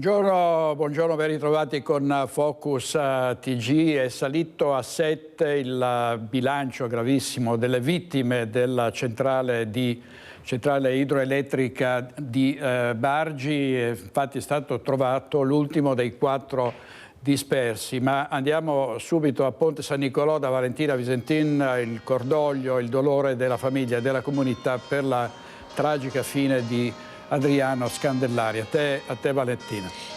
Buongiorno, ben ritrovati con Focus TG. È salito a 7 il bilancio gravissimo delle vittime della centrale idroelettrica di Bargi. Infatti è stato trovato l'ultimo dei 4 dispersi. Ma andiamo subito a Ponte San Nicolò da Valentina Visentin. Il cordoglio, il dolore della famiglia e della comunità per la tragica fine di Adriano Scandellari. A te Valentina.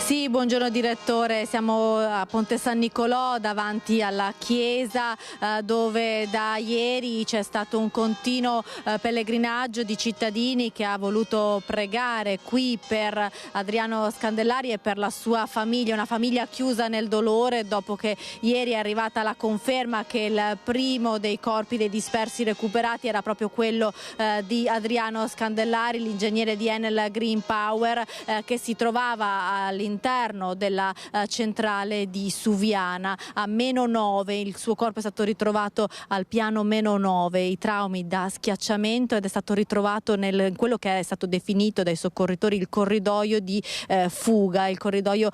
Sì, buongiorno direttore, siamo a Ponte San Nicolò davanti alla chiesa dove da ieri c'è stato un continuo pellegrinaggio di cittadini che ha voluto pregare qui per Adriano Scandellari e per la sua famiglia, una famiglia chiusa nel dolore dopo che ieri è arrivata la conferma che il primo dei corpi dei dispersi recuperati era proprio quello di Adriano Scandellari, l'ingegnere di Enel Green Power che si trovava all'interno della centrale di Suviana a -9. Il suo corpo è stato ritrovato al piano -9, i traumi da schiacciamento, ed è stato ritrovato in quello che è stato definito dai soccorritori il corridoio di fuga, il corridoio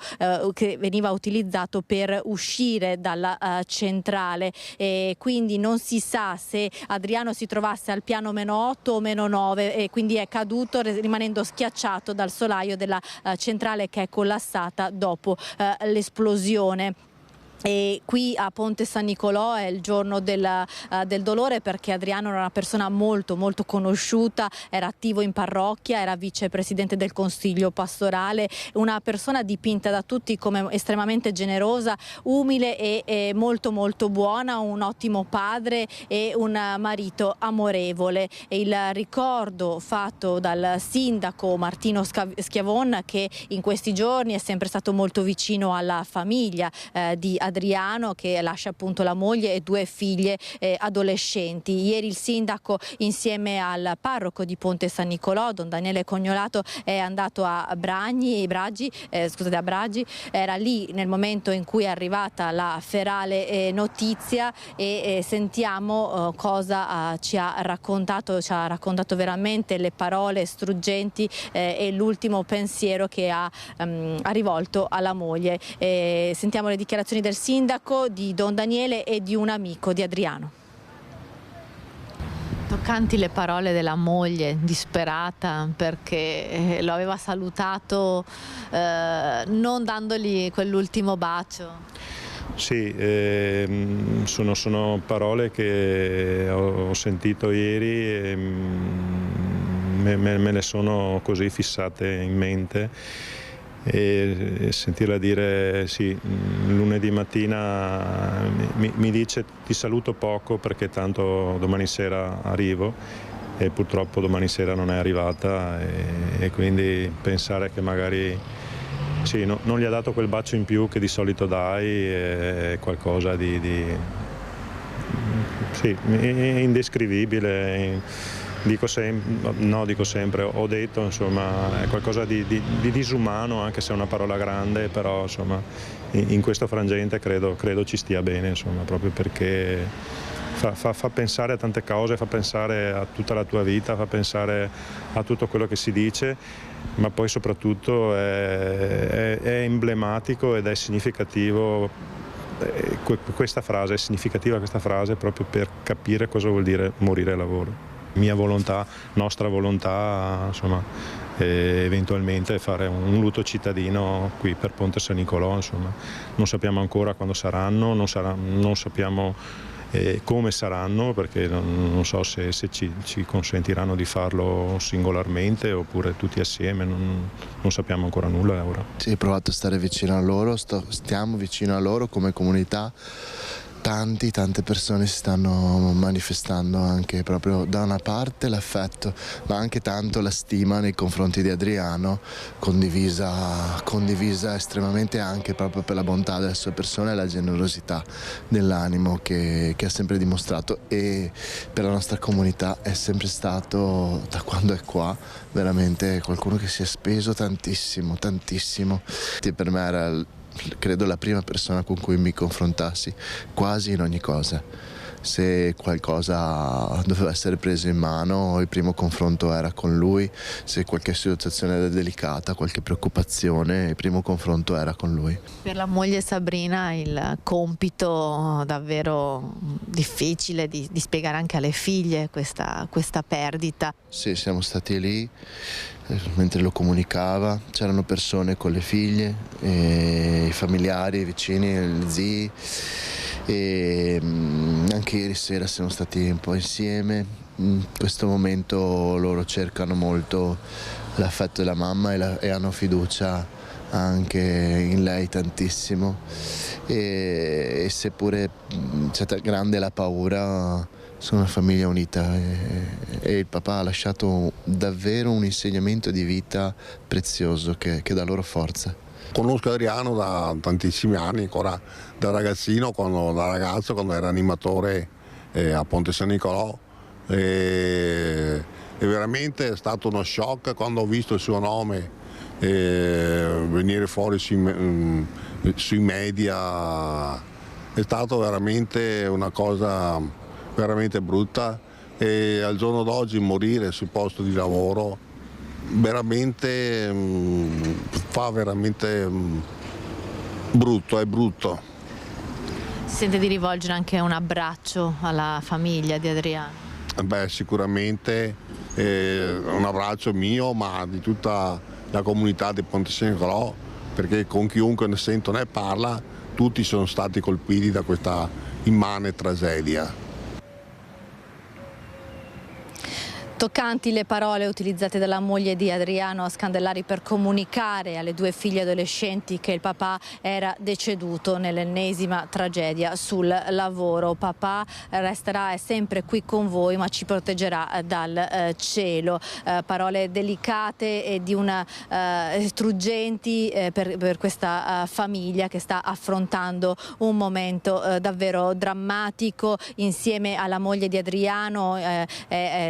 che veniva utilizzato per uscire dalla centrale, e quindi non si sa se Adriano si trovasse al piano -8 o -9 e quindi è caduto rimanendo schiacciato dal solaio della centrale che è collassata dopo l'esplosione. E qui a Ponte San Nicolò è il giorno del dolore, perché Adriano era una persona molto conosciuta, era attivo in parrocchia, era vicepresidente del consiglio pastorale, una persona dipinta da tutti come estremamente generosa, umile e molto buona, un ottimo padre e un marito amorevole. E il ricordo fatto dal sindaco Martino Schiavon, che in questi giorni è sempre stato molto vicino alla famiglia di Adriano, che lascia appunto la moglie e 2 figlie adolescenti. Ieri il sindaco, insieme al parroco di Ponte San Nicolò, don Daniele Cognolato, è andato a Bragi, era lì nel momento in cui è arrivata la ferale notizia, e sentiamo cosa ci ha raccontato veramente le parole struggenti e l'ultimo pensiero che ha rivolto alla moglie. Sentiamo le dichiarazioni del sindaco, di don Daniele e di un amico di Adriano. Toccanti le parole della moglie, disperata perché lo aveva salutato non dandogli quell'ultimo bacio. Sì, sono parole che ho sentito ieri e me le sono così fissate in mente. E sentirla dire sì, lunedì mattina mi dice ti saluto poco perché tanto domani sera arrivo, e purtroppo domani sera non è arrivata, e quindi pensare che magari sì, non gli ha dato quel bacio in più che di solito dai è qualcosa di sì, indescrivibile. Dico sempre, ho detto, insomma, è qualcosa di disumano, anche se è una parola grande, però insomma in questo frangente credo ci stia bene, insomma, proprio perché fa pensare a tante cose, fa pensare a tutta la tua vita, fa pensare a tutto quello che si dice, ma poi soprattutto è emblematico ed è significativo. Questa frase è significativa, proprio per capire cosa vuol dire morire al lavoro. Mia volontà, nostra volontà, insomma, eventualmente fare un lutto cittadino qui per Ponte San Nicolò, insomma. Non sappiamo ancora quando saranno, non sappiamo come saranno, perché non so se ci consentiranno di farlo singolarmente oppure tutti assieme, non sappiamo ancora nulla ora. Sì, ho provato a stare vicino a loro, stiamo vicino a loro come comunità. Tante persone si stanno manifestando, anche proprio da una parte l'affetto, ma anche tanto la stima nei confronti di Adriano, condivisa estremamente, anche proprio per la bontà della sua persona e la generosità dell'animo che ha sempre dimostrato, e per la nostra comunità è sempre stato, da quando è qua, veramente qualcuno che si è speso tantissimo. E per me era, credo, la prima persona con cui mi confrontassi quasi in ogni cosa. se qualcosa doveva essere preso in mano il primo confronto era con lui, se qualche situazione era delicata, qualche preoccupazione il primo confronto era con lui. Per la moglie Sabrina il compito davvero difficile di spiegare anche alle figlie questa perdita. Sì, siamo stati lì mentre lo comunicava, c'erano persone con le figlie, i familiari, i vicini, gli zii, e anche ieri sera siamo stati un po' insieme. In questo momento loro cercano molto l'affetto della mamma e hanno fiducia anche in lei tantissimo, e seppure c'è grande la paura, sono una famiglia unita e il papà ha lasciato davvero un insegnamento di vita prezioso che dà loro forza. Conosco Adriano da tantissimi anni, ancora da ragazzino, da ragazzo, quando era animatore a Ponte San Nicolò, e veramente è stato uno shock quando ho visto il suo nome venire fuori sui media. È stato veramente una cosa veramente brutta, e al giorno d'oggi morire sul posto di lavoro veramente fa veramente brutto, è brutto. Si sente di rivolgere anche un abbraccio alla famiglia di Adriano? Beh, sicuramente un abbraccio mio, ma di tutta la comunità di Ponte San Nicolò, perché con chiunque ne sento ne parla, tutti sono stati colpiti da questa immane tragedia. Toccanti le parole utilizzate dalla moglie di Adriano Scandellari per comunicare alle due figlie adolescenti che il papà era deceduto nell'ennesima tragedia sul lavoro. Papà resterà sempre qui con voi, ma ci proteggerà dal cielo. Parole delicate e di una struggenti per questa famiglia che sta affrontando un momento davvero drammatico. Insieme alla moglie di Adriano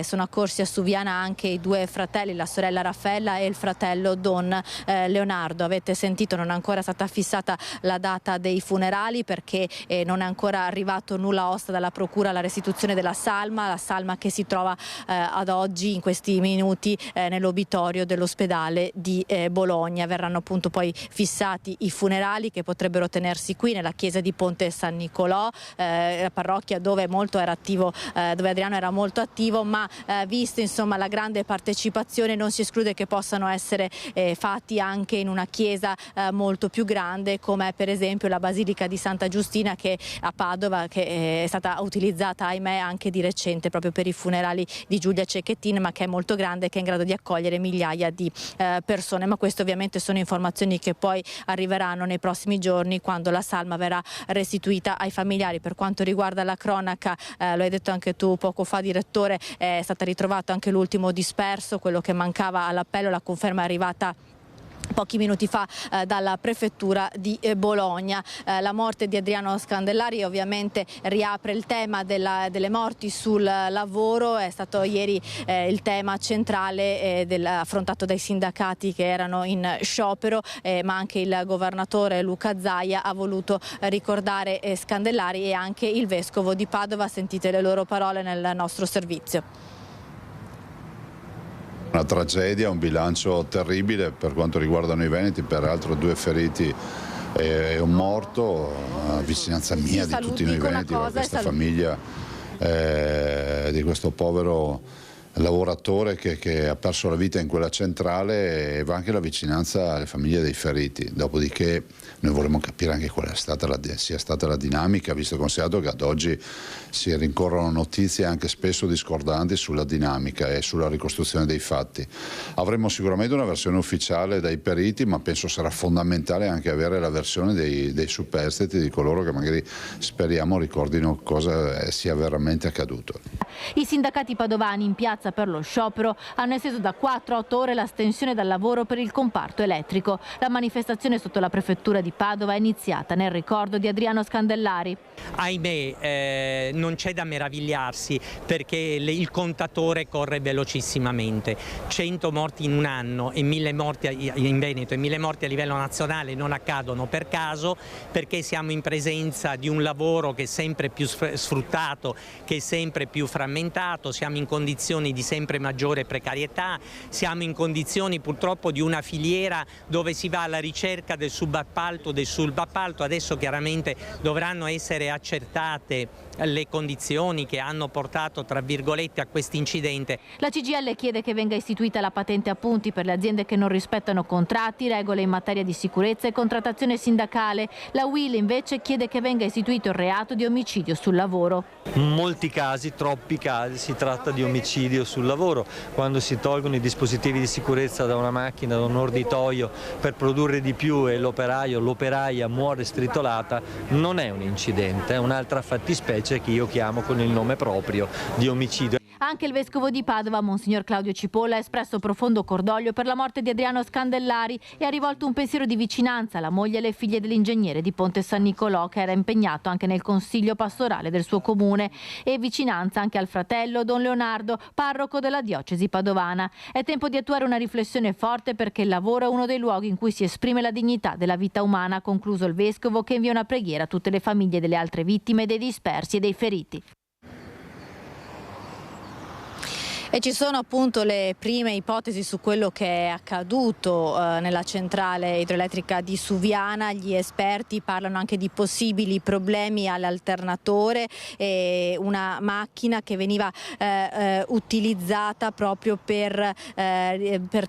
sono accorsi a Suviana anche i due fratelli, la sorella Raffaella e il fratello Don Leonardo. Avete sentito, non è ancora stata fissata la data dei funerali perché non è ancora arrivato nulla osta dalla procura alla restituzione della salma, la salma che si trova ad oggi in questi minuti nell'obitorio dell'ospedale di Bologna. Verranno appunto poi fissati i funerali che potrebbero tenersi qui nella chiesa di Ponte San Nicolò, la parrocchia dove dove Adriano era molto attivo, ma visto insomma la grande partecipazione non si esclude che possano essere fatti anche in una chiesa molto più grande, come per esempio la Basilica di Santa Giustina che a Padova, che è stata utilizzata ahimè anche di recente proprio per i funerali di Giulia Cecchettin, ma che è molto grande e che è in grado di accogliere migliaia di persone. Ma queste ovviamente sono informazioni che poi arriveranno nei prossimi giorni quando la salma verrà restituita ai familiari. Per quanto riguarda la cronaca, lo hai detto anche tu poco fa, direttore, è stata ritrovata anche l'ultimo disperso, quello che mancava all'appello. La conferma è arrivata pochi minuti fa dalla prefettura di Bologna. La morte di Adriano Scandellari ovviamente riapre il tema delle morti sul lavoro. È stato ieri il tema centrale affrontato dai sindacati che erano in sciopero, ma anche il governatore Luca Zaia ha voluto ricordare Scandellari e anche il vescovo di Padova. Sentite le loro parole nel nostro servizio. Una tragedia, un bilancio terribile per quanto riguardano i veneti, peraltro 2 feriti e un morto, una vicinanza mia di tutti noi veneti, a questa famiglia di questo povero lavoratore che ha perso la vita in quella centrale, e va anche la vicinanza alle famiglie dei feriti. Dopodiché noi vorremmo capire anche quale sia stata la dinamica, visto e considerato che ad oggi si rincorrono notizie anche spesso discordanti sulla dinamica e sulla ricostruzione dei fatti. Avremo sicuramente una versione ufficiale dai periti, ma penso sarà fondamentale anche avere la versione dei superstiti, di coloro che magari speriamo ricordino cosa sia veramente accaduto. I sindacati padovani in piazza piazza per lo sciopero hanno esteso da 4 a 8 ore la stensione dal lavoro per il comparto elettrico. La manifestazione sotto la prefettura di Padova è iniziata nel ricordo di Adriano Scandellari. Ahimè, non c'è da meravigliarsi perché il contatore corre velocissimamente. 100 morti in un anno e 1000 morti in Veneto e 1000 morti a livello nazionale non accadono per caso, perché siamo in presenza di un lavoro che è sempre più sfruttato, che è sempre più frammentato, siamo in condizioni di sempre maggiore precarietà, siamo in condizioni purtroppo di una filiera dove si va alla ricerca del subappalto, adesso chiaramente dovranno essere accertate le condizioni che hanno portato tra virgolette a questo incidente. La CGIL chiede che venga istituita la patente a punti per le aziende che non rispettano contratti, regole in materia di sicurezza e contrattazione sindacale. La UIL invece chiede che venga istituito il reato di omicidio sul lavoro. In molti casi, troppi casi, si tratta di omicidio sul lavoro, quando si tolgono i dispositivi di sicurezza da una macchina, da un orditoio per produrre di più e l'operaio, l'operaia muore stritolata. Non è un incidente, è un'altra fattispecie che io chiamo con il nome proprio di omicidio. Anche il vescovo di Padova, Monsignor Claudio Cipolla, ha espresso profondo cordoglio per la morte di Adriano Scandellari e ha rivolto un pensiero di vicinanza alla moglie e alle figlie dell'ingegnere di Ponte San Nicolò, che era impegnato anche nel consiglio pastorale del suo comune, e vicinanza anche al fratello Don Leonardo, parroco della diocesi padovana. È tempo di attuare una riflessione forte perché il lavoro è uno dei luoghi in cui si esprime la dignità della vita umana, ha concluso il vescovo, che invia una preghiera a tutte le famiglie delle altre vittime, dei dispersi e dei feriti. E ci sono appunto le prime ipotesi su quello che è accaduto nella centrale idroelettrica di Suviana. Gli esperti parlano anche di possibili problemi all'alternatore, una macchina che veniva utilizzata proprio per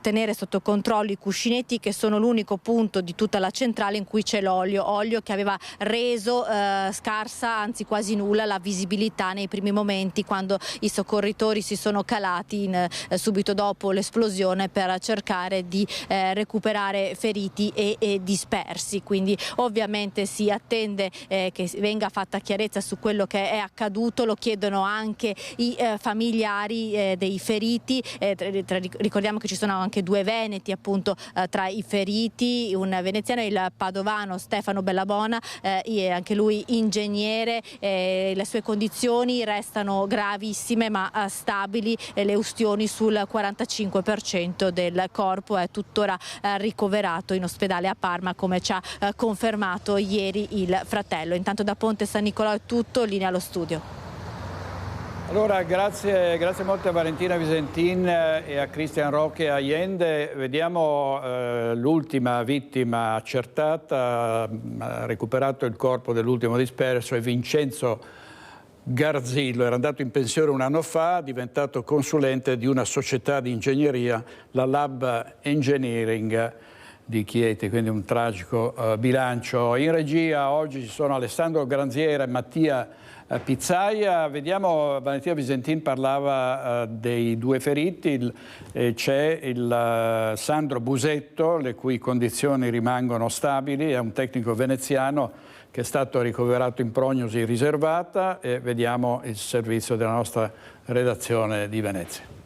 tenere sotto controllo i cuscinetti, che sono l'unico punto di tutta la centrale in cui c'è olio che aveva reso scarsa, anzi quasi nulla, la visibilità nei primi momenti, quando i soccorritori si sono calati subito dopo l'esplosione per cercare di recuperare feriti e dispersi. Quindi ovviamente si attende che venga fatta chiarezza su quello che è accaduto, lo chiedono anche i familiari dei feriti. Ricordiamo che ci sono anche 2 veneti appunto tra i feriti, un veneziano e il padovano Stefano Bellabona, anche lui ingegnere. Le sue condizioni restano gravissime ma stabili. Le ustioni sul 45% del corpo, è tuttora ricoverato in ospedale a Parma, come ci ha confermato ieri il fratello. Intanto da Ponte San Nicolò è tutto, linea allo studio. Allora, grazie molto a Valentina Visentin e a Cristian Roque Allende. Vediamo l'ultima vittima accertata, ha recuperato il corpo dell'ultimo disperso, è Vincenzo Garzillo, era andato in pensione un anno fa, diventato consulente di una società di ingegneria, la Lab Engineering di Chieti, quindi un tragico bilancio. In regia oggi ci sono Alessandro Granziera e Mattia Pizzaia. Vediamo, Valentina Visentin parlava dei 2 feriti, c'è il Sandro Busetto, le cui condizioni rimangono stabili, è un tecnico veneziano che è stato ricoverato in prognosi riservata, e vediamo il servizio della nostra redazione di Venezia.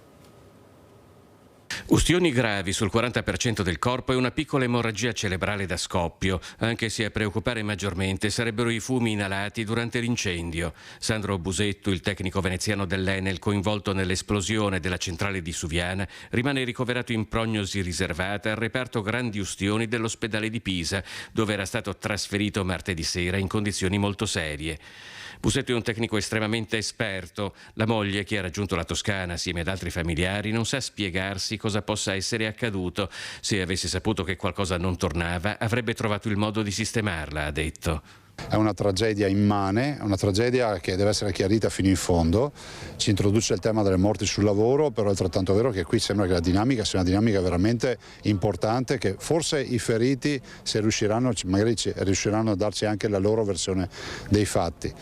Ustioni gravi sul 40% del corpo e una piccola emorragia cerebrale da scoppio, anche se a preoccupare maggiormente sarebbero i fumi inalati durante l'incendio. Sandro Busetto, il tecnico veneziano dell'Enel coinvolto nell'esplosione della centrale di Suviana, rimane ricoverato in prognosi riservata al reparto grandi ustioni dell'ospedale di Pisa, dove era stato trasferito martedì sera in condizioni molto serie. Busetto è un tecnico estremamente esperto. La moglie, che ha raggiunto la Toscana assieme ad altri familiari, non sa spiegarsi cosa possa essere accaduto. Se avesse saputo che qualcosa non tornava, avrebbe trovato il modo di sistemarla, ha detto. È una tragedia immane, è una tragedia che deve essere chiarita fino in fondo. Ci introduce il tema delle morti sul lavoro, però è altrettanto vero che qui sembra che la dinamica sia una dinamica veramente importante, che forse i feriti, se riusciranno, magari riusciranno a darci anche la loro versione dei fatti.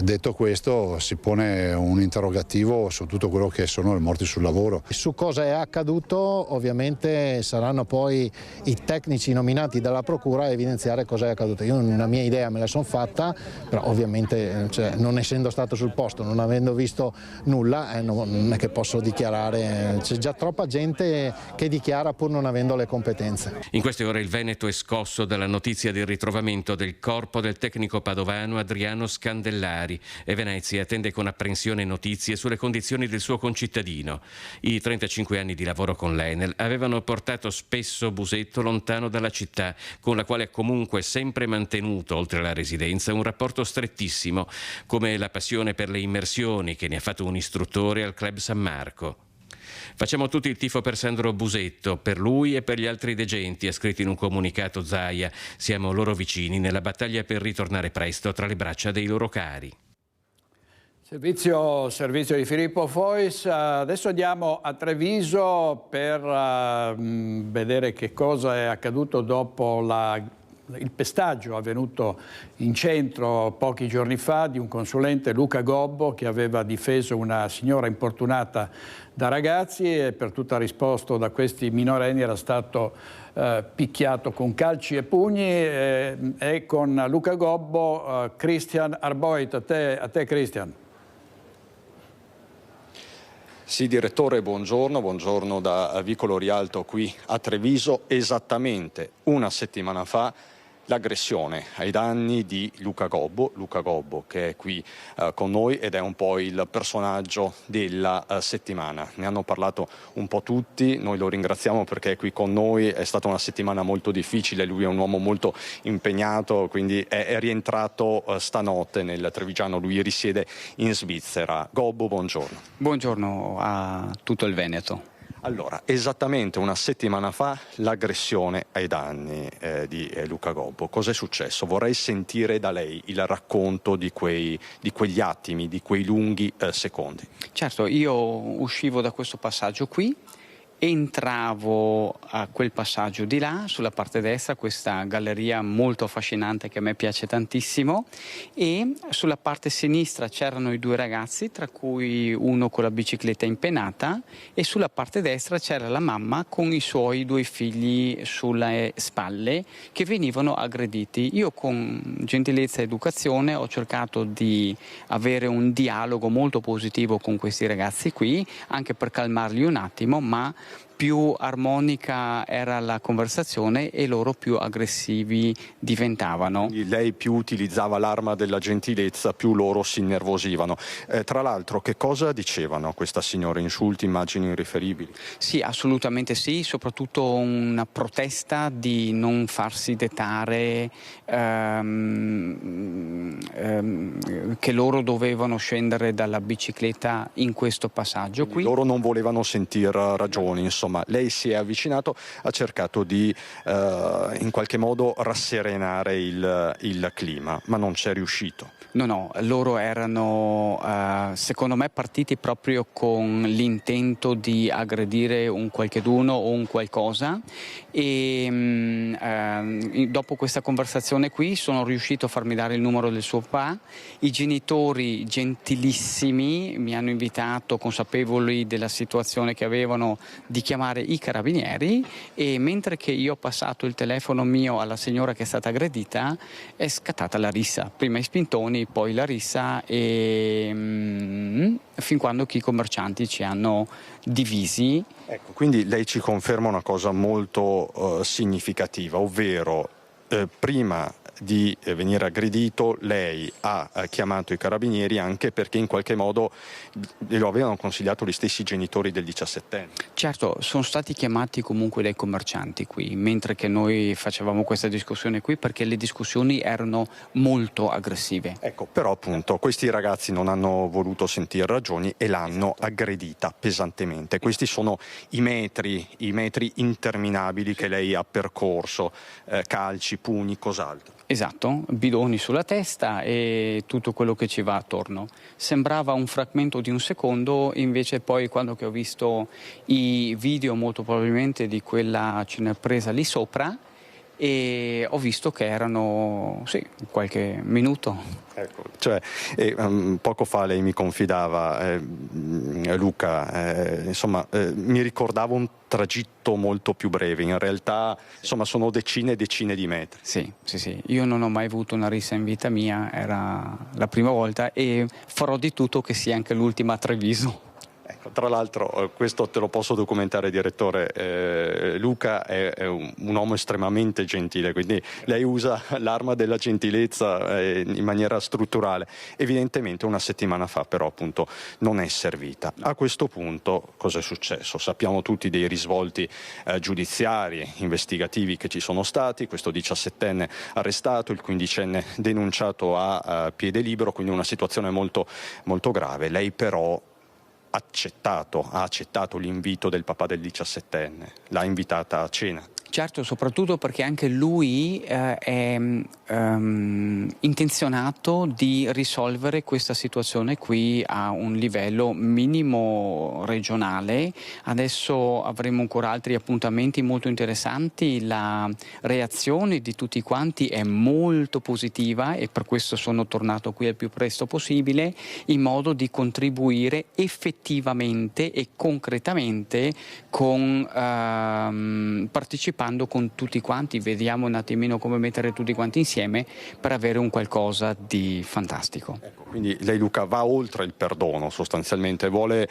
Detto questo, si pone un interrogativo su tutto quello che sono le morti sul lavoro. Su cosa è accaduto ovviamente saranno poi i tecnici nominati dalla procura a evidenziare cosa è accaduto. Io una mia idea me la sono fatta, però ovviamente non essendo stato sul posto, non avendo visto nulla, non è che posso dichiarare, c'è già troppa gente che dichiara pur non avendo le competenze. In queste ore il Veneto è scosso dalla notizia del ritrovamento del corpo del tecnico padovano Adriano Scandellari e Venezia attende con apprensione notizie sulle condizioni del suo concittadino. I 35 anni di lavoro con l'Enel avevano portato spesso Busetto lontano dalla città, con la quale ha comunque sempre mantenuto, oltre alla residenza, un rapporto strettissimo, come la passione per le immersioni che ne ha fatto un istruttore al Club San Marco. Facciamo tutti il tifo per Sandro Busetto, per lui e per gli altri degenti, ha scritto in un comunicato Zaia. Siamo loro vicini nella battaglia per ritornare presto tra le braccia dei loro cari. Servizio di Filippo Fois. Adesso andiamo a Treviso per vedere che cosa è accaduto dopo il pestaggio avvenuto in centro pochi giorni fa di un consulente, Luca Gobbo, che aveva difeso una signora importunata da ragazzi e per tutta risposta da questi minorenni era stato picchiato con calci e pugni. E con Luca Gobbo Christian Arboit. A te Christian. Sì, direttore, buongiorno da Vicolo Rialto qui a Treviso. Esattamente una settimana fa l'aggressione ai danni di Luca Gobbo che è qui con noi ed è un po' il personaggio della settimana. Ne hanno parlato un po' tutti, noi lo ringraziamo perché è qui con noi, è stata una settimana molto difficile, lui è un uomo molto impegnato, quindi è rientrato stanotte nel Trevigiano, lui risiede in Svizzera. Gobbo, buongiorno. Buongiorno a tutto il Veneto. Allora, esattamente una settimana fa l'aggressione ai danni di Luca Gobbo. Cos'è successo? Vorrei sentire da lei il racconto di quegli attimi, di quei lunghi secondi. Certo, io uscivo da questo passaggio qui, entravo a quel passaggio di là, sulla parte destra, questa galleria molto affascinante che a me piace tantissimo, e sulla parte sinistra c'erano i due ragazzi, tra cui uno con la bicicletta impennata, e sulla parte destra c'era la mamma con i suoi due figli sulle spalle che venivano aggrediti. Io con gentilezza e educazione ho cercato di avere un dialogo molto positivo con questi ragazzi qui, anche per calmarli un attimo, ma più armonica era la conversazione e loro più aggressivi diventavano. Lei più utilizzava l'arma della gentilezza, più loro si innervosivano. Tra l'altro, che cosa dicevano a questa signora? Insulti, immagini irriferibili? Sì, assolutamente sì, soprattutto una protesta di non farsi dettare che loro dovevano scendere dalla bicicletta in questo passaggio qui. Loro non volevano sentir ragioni, insomma. Lei si è avvicinato, ha cercato di in qualche modo rasserenare il clima, ma non c'è riuscito. No, loro erano secondo me partiti proprio con l'intento di aggredire un qualcheduno o un qualcosa, e dopo questa conversazione qui sono riuscito a farmi dare il numero del suo papà. I genitori gentilissimi mi hanno invitato, consapevoli della situazione che avevano, di chiamare i carabinieri, e mentre che io ho passato il telefono mio alla signora che è stata aggredita è scattata la rissa, prima i spintoni, poi la rissa, e fin quando che i commercianti ci hanno divisi. Ecco, quindi lei ci conferma una cosa molto significativa, ovvero prima di venire aggredito lei ha chiamato i carabinieri, anche perché in qualche modo lo avevano consigliato gli stessi genitori del 17enne. Certo, sono stati chiamati comunque dai commercianti qui, mentre che noi facevamo questa discussione qui, perché le discussioni erano molto aggressive. Ecco, però appunto questi ragazzi non hanno voluto sentire ragioni e l'hanno aggredita pesantemente. Questi sono i metri interminabili che lei ha percorso, calci, pugni, cos'altro. Esatto, bidoni sulla testa e tutto quello che ci va attorno. Sembrava un frammento di un secondo, invece poi quando che ho visto i video molto probabilmente di quella cinepresa lì sopra, e ho visto che erano, sì, qualche minuto. Ecco, cioè, poco fa lei mi confidava, Luca, insomma, mi ricordavo un tragitto molto più breve, in realtà insomma sono decine e decine di metri. Sì, io non ho mai avuto una rissa in vita mia, era la prima volta e farò di tutto che sia anche l'ultima a Treviso. Tra l'altro, questo te lo posso documentare, direttore, Luca è un uomo estremamente gentile, quindi lei usa l'arma della gentilezza in maniera strutturale. Evidentemente una settimana fa però appunto non è servita. A questo punto cosa è successo? Sappiamo tutti dei risvolti giudiziari, investigativi che ci sono stati, questo 17enne arrestato, il 15enne denunciato a piede libero, quindi una situazione molto, molto grave. Lei però ha accettato l'invito del papà del 17enne, l'ha invitata a cena. Certo, soprattutto perché anche lui è intenzionato di risolvere questa situazione qui a un livello minimo regionale. Adesso avremo ancora altri appuntamenti molto interessanti. La reazione di tutti quanti è molto positiva e per questo sono tornato qui il più presto possibile, in modo di contribuire effettivamente e concretamente con partecipando con tutti quanti. Vediamo un attimino come mettere tutti quanti insieme per avere un qualcosa di fantastico. Ecco, quindi lei, Luca, va oltre il perdono sostanzialmente, vuole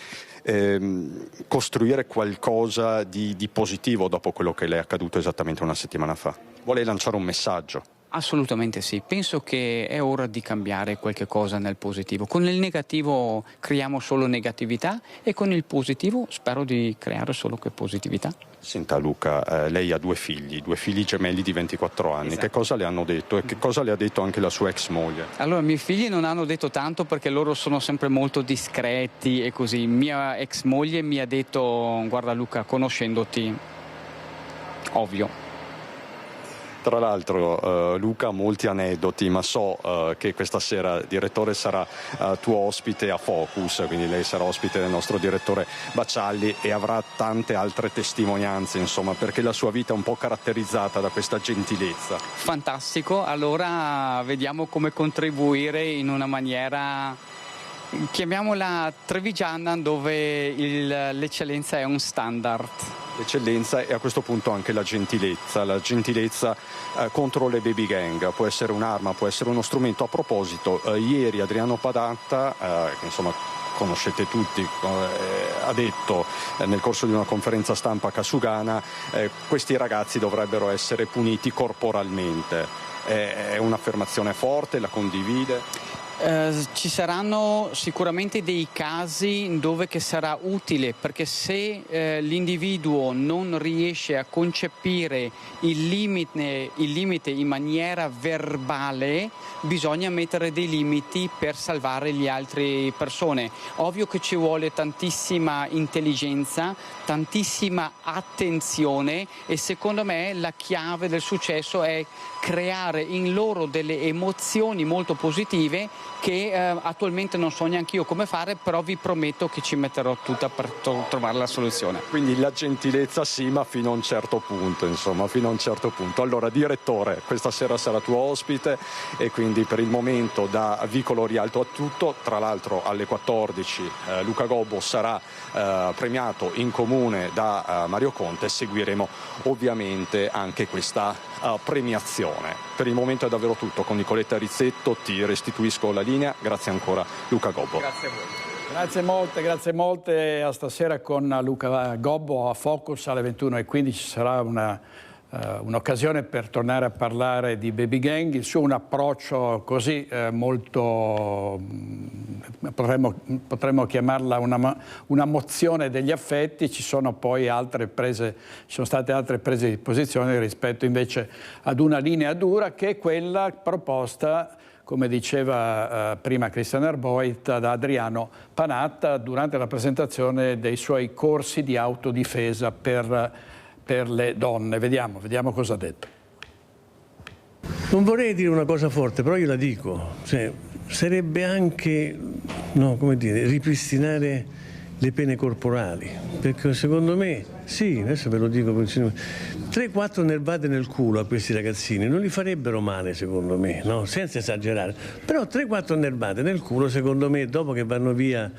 costruire qualcosa di positivo dopo quello che le è accaduto esattamente una settimana fa. Vuole lanciare un messaggio. Assolutamente sì, penso che è ora di cambiare qualche cosa nel positivo. Con il negativo creiamo solo negatività e con il positivo spero di creare solo che positività. Senta Luca, lei ha due figli gemelli di 24 anni, esatto. Che cosa le hanno detto e che cosa le ha detto anche la sua ex moglie? Allora, i miei figli non hanno detto tanto perché loro sono sempre molto discreti e così. Mia ex moglie mi ha detto: guarda Luca, conoscendoti, ovvio. Tra l'altro Luca ha molti aneddoti, ma so che questa sera, direttore, sarà tuo ospite a Focus, quindi lei sarà ospite del nostro direttore Baccialli e avrà tante altre testimonianze, insomma, perché la sua vita è un po' caratterizzata da questa gentilezza. Fantastico, allora vediamo come contribuire in una maniera, chiamiamola trevigiana, dove l'eccellenza è un standard. L'eccellenza e a questo punto anche la gentilezza contro le baby gang, può essere un'arma, può essere uno strumento. A proposito, ieri Adriano Padatta, che insomma conoscete tutti, ha detto nel corso di una conferenza stampa a Casugana, questi ragazzi dovrebbero essere puniti corporalmente. È un'affermazione forte, la condivide? Ci saranno sicuramente dei casi dove che sarà utile, perché se l'individuo non riesce a concepire il limite in maniera verbale, bisogna mettere dei limiti per salvare le altre persone. Ovvio che ci vuole tantissima intelligenza, tantissima attenzione e secondo me la chiave del successo è creare in loro delle emozioni molto positive che attualmente non so neanche io come fare, però vi prometto che ci metterò tutta per trovare la soluzione. Quindi la gentilezza sì, ma fino a un certo punto, insomma, fino a un certo punto. Allora, direttore, questa sera sarà tuo ospite e quindi per il momento da Vicolo Rialto a tutto. Tra l'altro alle 14 Luca Gobbo sarà premiato in comune da Mario Conte e seguiremo ovviamente anche questa premiazione. Per il momento è davvero tutto. Con Nicoletta Rizzetto ti restituisco la linea. Grazie ancora Luca Gobbo. Grazie a voi. Grazie molte. A stasera con Luca Gobbo a Focus alle 21:15 sarà un'occasione per tornare a parlare di baby gang. Il suo un approccio così molto, potremmo chiamarla una mozione degli affetti. Ci sono state altre prese di posizione rispetto invece ad una linea dura che è quella proposta, come diceva prima Christian Erboit, da Adriano Padatta durante la presentazione dei suoi corsi di autodifesa per le donne. Vediamo cosa ha detto. Non vorrei dire una cosa forte, però io la dico. Cioè, sarebbe anche ripristinare le pene corporali, perché secondo me, sì, adesso ve lo dico, 3-4 nervate nel culo a questi ragazzini non li farebbero male, secondo me, no? Senza esagerare, però 3-4 nervate nel culo, secondo me, dopo che vanno via,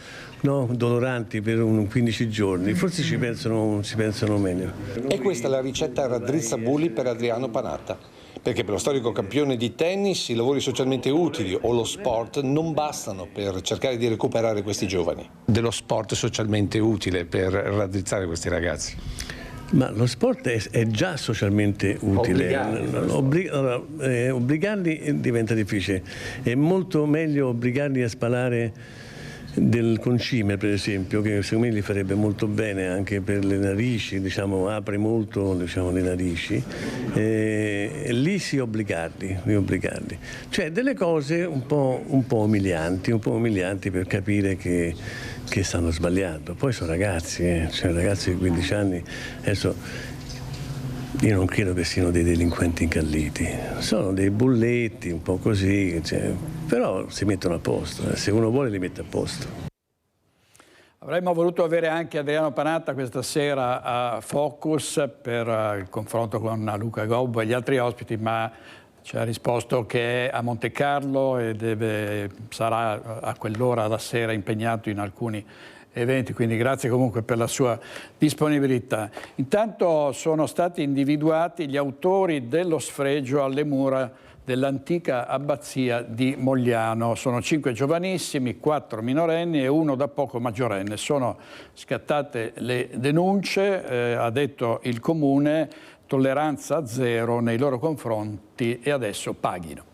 no, doloranti per 15 giorni, forse si pensano meglio. E questa è la ricetta raddrizzabulli per Adriano Panatta, perché per lo storico campione di tennis i lavori socialmente utili o lo sport non bastano per cercare di recuperare questi giovani. Dello sport socialmente utile per raddrizzare questi ragazzi? Ma lo sport è già socialmente utile, obbligarli diventa difficile, è molto meglio obbligarli a spalare del concime, per esempio, che secondo me gli farebbe molto bene anche per le narici, diciamo, apre molto, diciamo, le narici, e lì si obbligarli, cioè delle cose un po' umilianti per capire che stanno sbagliando. Poi sono ragazzi, cioè ragazzi di 15 anni, adesso io non credo che siano dei delinquenti incalliti, sono dei bulletti un po' così, cioè, però si mettono a posto, se uno vuole li mette a posto. Avremmo voluto avere anche Adriano Panatta questa sera a Focus per il confronto con Luca Gobbo e gli altri ospiti, ma ci ha risposto che è a Monte Carlo e sarà a quell'ora la sera impegnato in alcuni eventi, quindi grazie comunque per la sua disponibilità. Intanto sono stati individuati gli autori dello sfregio alle mura dell'antica abbazia di Mogliano. Sono 5 giovanissimi, 4 minorenni e 1 da poco maggiorenne. Sono scattate le denunce, ha detto il Comune, tolleranza zero nei loro confronti e adesso paghino.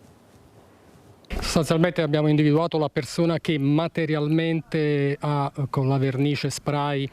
Sostanzialmente abbiamo individuato la persona che materialmente ha con la vernice spray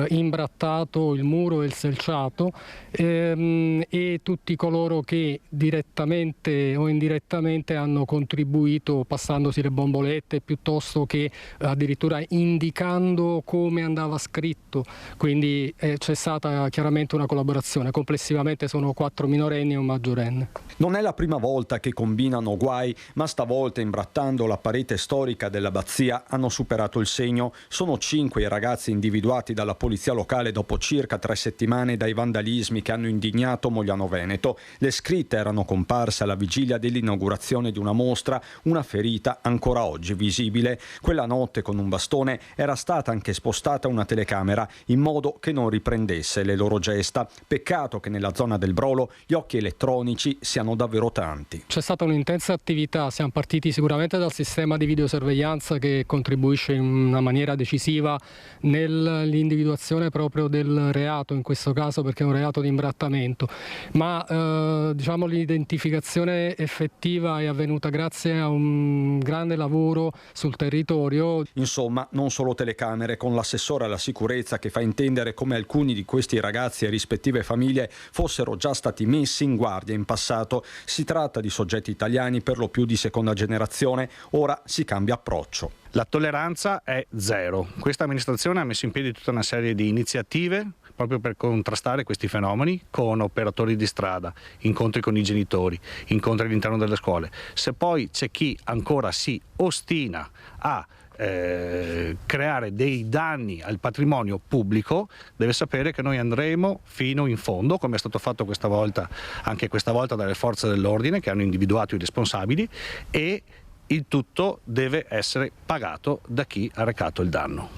imbrattato il muro e il selciato e tutti coloro che direttamente o indirettamente hanno contribuito passandosi le bombolette piuttosto che addirittura indicando come andava scritto, quindi c'è stata chiaramente una collaborazione. Complessivamente sono 4 minorenni e un maggiorenne. Non è la prima volta che combinano guai, ma stavolta imbrattando la parete storica dell'abbazia hanno superato il segno. Sono 5 i ragazzi individuati dalla polizia locale dopo circa 3 settimane dai vandalismi che hanno indignato Mogliano Veneto. Le scritte erano comparse alla vigilia dell'inaugurazione di una mostra, una ferita ancora oggi visibile. Quella notte con un bastone era stata anche spostata una telecamera in modo che non riprendesse le loro gesta. Peccato che nella zona del Brolo gli occhi elettronici siano davvero tanti. C'è stata un'intensa attività, siamo partiti sicuramente dal sistema di videosorveglianza che contribuisce in una maniera decisiva nell'individuazione proprio del reato, in questo caso perché è un reato di imbrattamento, ma diciamo l'identificazione effettiva è avvenuta grazie a un grande lavoro sul territorio. Insomma, non solo telecamere, con l'assessore alla sicurezza che fa intendere come alcuni di questi ragazzi e rispettive famiglie fossero già stati messi in guardia in passato. Si tratta di soggetti italiani per lo più di seconda generazione, ora si cambia approccio. La tolleranza è zero. Questa amministrazione ha messo in piedi tutta una serie di iniziative proprio per contrastare questi fenomeni con operatori di strada, incontri con i genitori, incontri all'interno delle scuole. Se poi c'è chi ancora si ostina a creare dei danni al patrimonio pubblico, deve sapere che noi andremo fino in fondo, come è stato fatto questa volta, anche questa volta dalle forze dell'ordine che hanno individuato i responsabili, e il tutto deve essere pagato da chi ha recato il danno.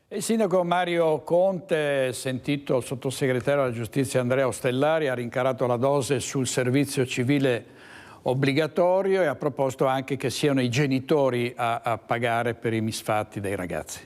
Il sindaco Mario Conte, sentito il sottosegretario alla giustizia Andrea Ostellari, ha rincarato la dose sul servizio civile obbligatorio e ha proposto anche che siano i genitori a pagare per i misfatti dei ragazzi.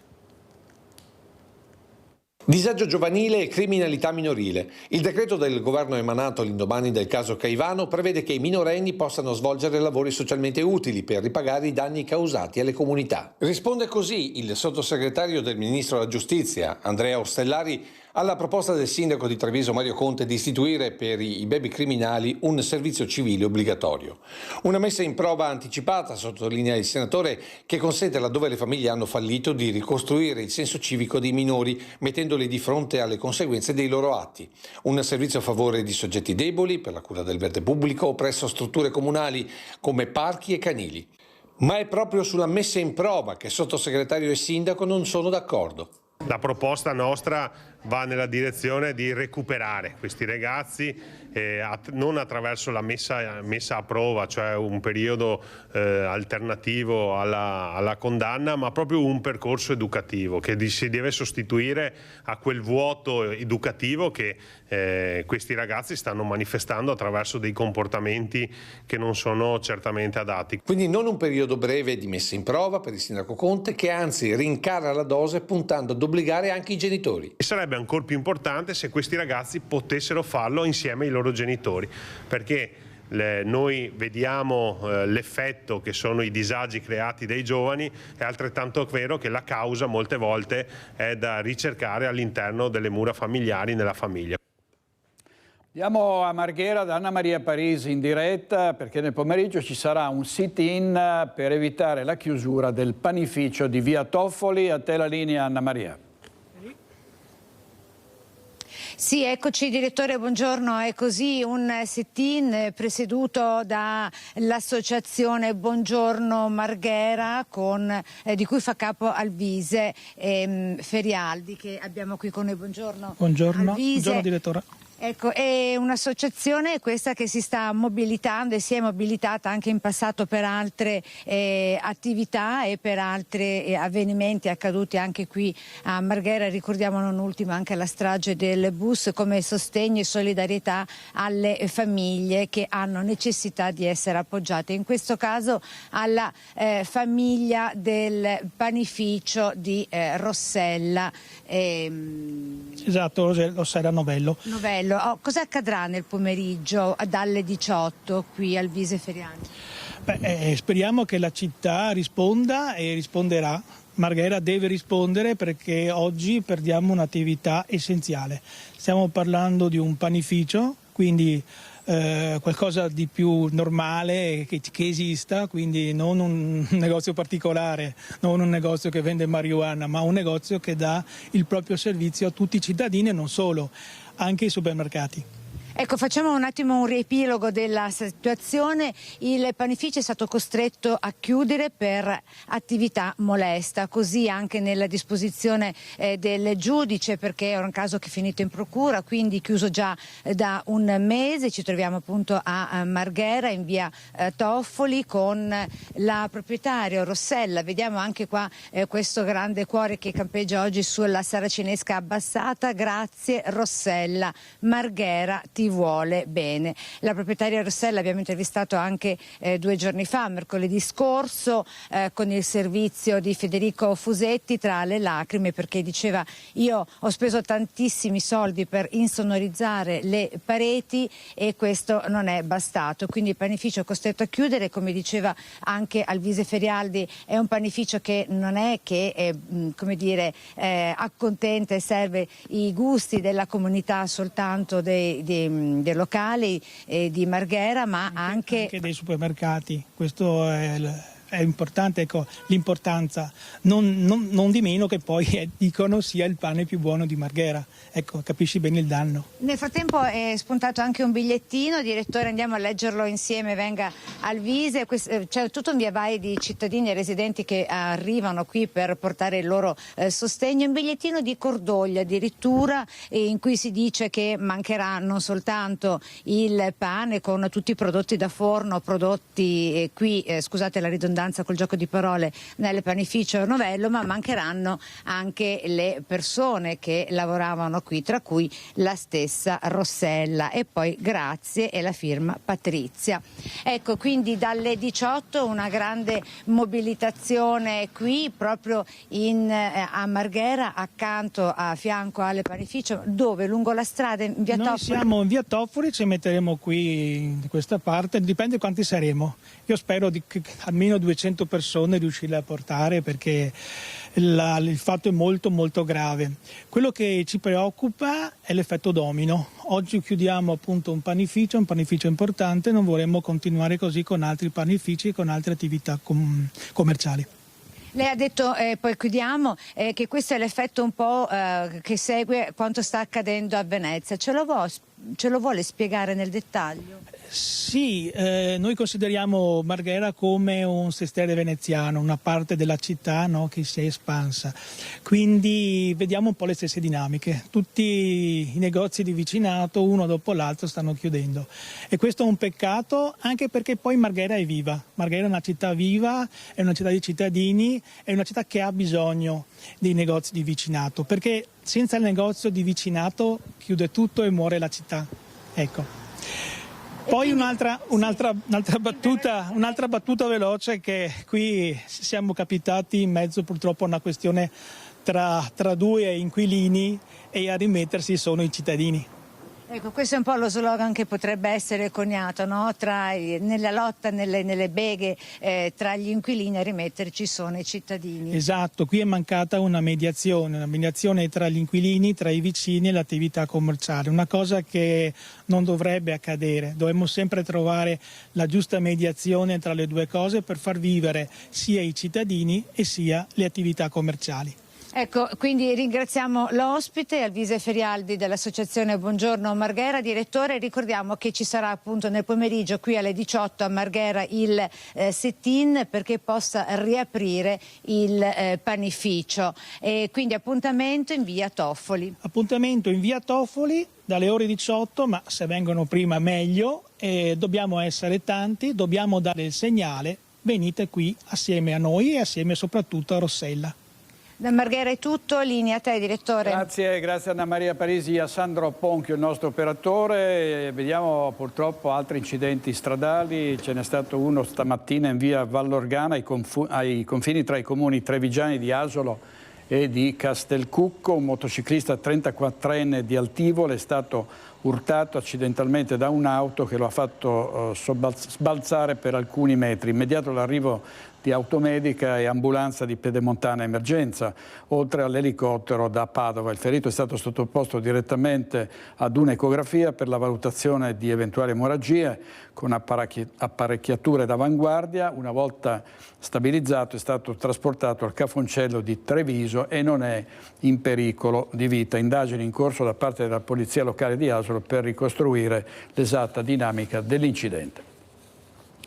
Disagio giovanile e criminalità minorile. Il decreto del governo emanato all'indomani del caso Caivano prevede che i minorenni possano svolgere lavori socialmente utili per ripagare i danni causati alle comunità. Risponde così il sottosegretario del Ministro della Giustizia, Andrea Ostellari, alla proposta del sindaco di Treviso Mario Conte di istituire per i baby criminali un servizio civile obbligatorio. Una messa in prova anticipata, sottolinea il senatore, che consente, laddove le famiglie hanno fallito, di ricostruire il senso civico dei minori, mettendoli di fronte alle conseguenze dei loro atti. Un servizio a favore di soggetti deboli, per la cura del verde pubblico o presso strutture comunali come parchi e canili. Ma è proprio sulla messa in prova che sottosegretario e sindaco non sono d'accordo. La proposta nostra va nella direzione di recuperare questi ragazzi, non attraverso la messa a prova, cioè un periodo alternativo alla condanna, ma proprio un percorso educativo che si deve sostituire a quel vuoto educativo che questi ragazzi stanno manifestando attraverso dei comportamenti che non sono certamente adatti. Quindi non un periodo breve di messa in prova per il sindaco Conte, che anzi rincara la dose puntando ad obbligare anche i genitori. E sarebbe ancora più importante se questi ragazzi potessero farlo insieme ai loro genitori, perché noi vediamo l'effetto che sono i disagi creati dai giovani, è altrettanto vero che la causa molte volte è da ricercare all'interno delle mura familiari, nella famiglia. Andiamo a Marghera da Anna Maria Parisi in diretta, perché nel pomeriggio ci sarà un sit-in per evitare la chiusura del panificio di Via Toffoli. A te la linea, Anna Maria. Sì, eccoci direttore, buongiorno. È così un sit-in presieduto dall'associazione Buongiorno Marghera, di cui fa capo Alvise Ferialdi, che abbiamo qui con noi. Buongiorno. Buongiorno, Alvise. Buongiorno direttore. Ecco, è un'associazione questa che si sta mobilitando e si è mobilitata anche in passato per altre attività e per altri avvenimenti accaduti anche qui a Marghera. Ricordiamo non ultimo anche la strage del bus, come sostegno e solidarietà alle famiglie che hanno necessità di essere appoggiate. In questo caso alla famiglia del panificio di Rossella. Esatto, Rossella Novello. Cosa accadrà nel pomeriggio dalle 18 qui al Alvise Ferialdi? Speriamo che la città risponda e risponderà. Marghera deve rispondere perché oggi perdiamo un'attività essenziale. Stiamo parlando di un panificio, quindi qualcosa di più normale che esista, quindi non un negozio particolare, non un negozio che vende marijuana, ma un negozio che dà il proprio servizio a tutti i cittadini e non solo, anche i supermercati. Ecco, facciamo un attimo un riepilogo della situazione. Il panificio è stato costretto a chiudere per attività molesta, così anche nella disposizione del giudice, perché è un caso che è finito in procura, quindi chiuso già da un mese. Ci troviamo appunto a Marghera in via Toffoli con la proprietaria Rossella. Vediamo anche qua questo grande cuore che campeggia oggi sulla saracinesca abbassata. Grazie Rossella, Marghera ti vuole bene. La proprietaria Rossella abbiamo intervistato anche 2 giorni fa, mercoledì scorso, con il servizio di Federico Fusetti, tra le lacrime, perché diceva: io ho speso tantissimi soldi per insonorizzare le pareti e questo non è bastato, quindi il panificio è costretto a chiudere. Come diceva anche Alvise Ferialdi, è un panificio che non è che accontenta e serve i gusti della comunità soltanto dei locali di Marghera, ma anche dei supermercati. Questo è importante, ecco, l'importanza, non di meno che poi dicono sia il pane più buono di Marghera, ecco, capisci bene il danno. Nel frattempo è spuntato anche un bigliettino, direttore, andiamo a leggerlo insieme, venga al Vise. C'è tutto un via vai di cittadini e residenti che arrivano qui per portare il loro sostegno, un bigliettino di cordoglio addirittura, in cui si dice che mancherà non soltanto il pane con tutti i prodotti da forno, prodotti qui, scusate la ridondanza col gioco di parole, nel panificio Novello, ma mancheranno anche le persone che lavoravano qui, tra cui la stessa Rossella, e poi grazie e la firma Patrizia. Ecco, quindi dalle 18 una grande mobilitazione qui proprio a Marghera, accanto a fianco al panificio, dove? Lungo la strada in via Toffoli? Noi siamo in via Toffoli, ci metteremo qui in questa parte, dipende quanti saremo. Io spero che almeno 200 persone riuscire a portare, perché il fatto è molto molto grave. Quello che ci preoccupa è l'effetto domino. Oggi chiudiamo appunto un panificio importante, non vorremmo continuare così con altri panifici e con altre attività commerciali. Lei ha detto, poi chiudiamo, che questo è l'effetto un po' che segue quanto sta accadendo a Venezia. Ce lo vuole spiegare nel dettaglio? Sì, noi consideriamo Marghera come un sestriere veneziano, una parte della città, no, che si è espansa, quindi vediamo un po' le stesse dinamiche, tutti i negozi di vicinato uno dopo l'altro stanno chiudendo e questo è un peccato anche perché poi Marghera è viva, Marghera è una città viva, è una città di cittadini, è una città che ha bisogno dei negozi di vicinato, perché senza il negozio di vicinato chiude tutto e muore la città, ecco. Poi un'altra battuta veloce, che qui siamo capitati in mezzo purtroppo a una questione tra due inquilini e a rimettersi sono i cittadini. Ecco, questo è un po' lo slogan che potrebbe essere coniato, no? Nella lotta, nelle beghe tra gli inquilini a rimetterci sono i cittadini. Esatto, qui è mancata una mediazione tra gli inquilini, tra i vicini e l'attività commerciale, una cosa che non dovrebbe accadere. Dovremmo sempre trovare la giusta mediazione tra le due cose per far vivere sia i cittadini e sia le attività commerciali. Ecco, quindi ringraziamo l'ospite Alvise Ferialdi dell'associazione Buongiorno Marghera, direttore. Ricordiamo che ci sarà appunto nel pomeriggio qui alle 18 a Marghera il sit-in perché possa riaprire il panificio. E quindi appuntamento in via Toffoli. Appuntamento in via Toffoli dalle ore 18, ma se vengono prima meglio, dobbiamo essere tanti, dobbiamo dare il segnale, venite qui assieme a noi e assieme soprattutto a Rossella. Da Marghera è tutto, linea a te direttore. Grazie Anna Maria Parisi e a Sandro Ponchio, il nostro operatore. Vediamo purtroppo altri incidenti stradali, ce n'è stato uno stamattina in via Vallorgana ai confini tra i comuni trevigiani di Asolo e di Castelcucco. Un motociclista 34enne di Altivole è stato urtato accidentalmente da un'auto che lo ha fatto sbalzare per alcuni metri. Immediato l'arrivo di automedica e ambulanza di Pedemontana Emergenza, oltre all'elicottero da Padova. Il ferito è stato sottoposto direttamente ad un'ecografia per la valutazione di eventuali emorragie con apparecchiature d'avanguardia. Una volta stabilizzato è stato trasportato al Cafoncello di Treviso e non è in pericolo di vita. Indagini in corso da parte della Polizia Locale di Asolo per ricostruire l'esatta dinamica dell'incidente.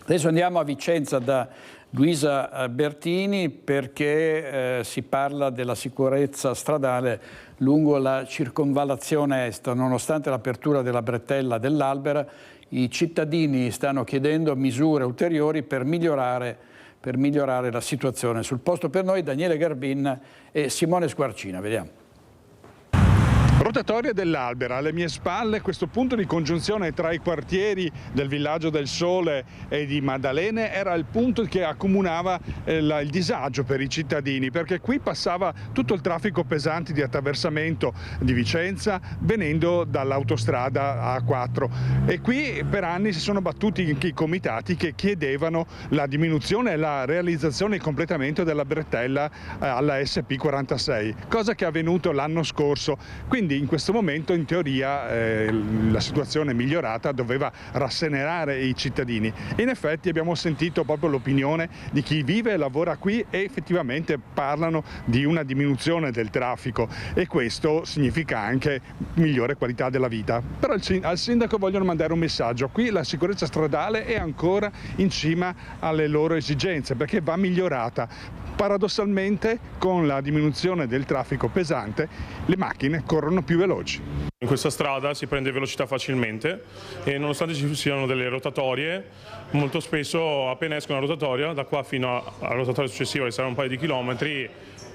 Adesso andiamo a Vicenza da Luisa Bertini perché si parla della sicurezza stradale lungo la circonvallazione est. Nonostante l'apertura della bretella dell'Albera, i cittadini stanno chiedendo misure ulteriori per migliorare la situazione. Sul posto per noi Daniele Garbin e Simone Squarcina. Vediamo. Rotatoria dell'Albera, alle mie spalle questo punto di congiunzione tra i quartieri del Villaggio del Sole e di Maddalene era il punto che accomunava il disagio per i cittadini, perché qui passava tutto il traffico pesante di attraversamento di Vicenza venendo dall'autostrada A4 e qui per anni si sono battuti anche i comitati che chiedevano la diminuzione e la realizzazione e il completamento della bretella alla SP46, cosa che è avvenuto l'anno scorso. Quindi in questo momento in teoria la situazione migliorata doveva rasserenare i cittadini. In effetti abbiamo sentito proprio l'opinione di chi vive e lavora qui e effettivamente parlano di una diminuzione del traffico e questo significa anche migliore qualità della vita. Però al sindaco vogliono mandare un messaggio: qui la sicurezza stradale è ancora in cima alle loro esigenze perché va migliorata. Paradossalmente con la diminuzione del traffico pesante le macchine corrono più veloci. In questa strada si prende velocità facilmente e nonostante ci siano delle rotatorie, molto spesso appena escono la rotatoria, da qua fino alla rotatoria successiva, che sarà un paio di chilometri,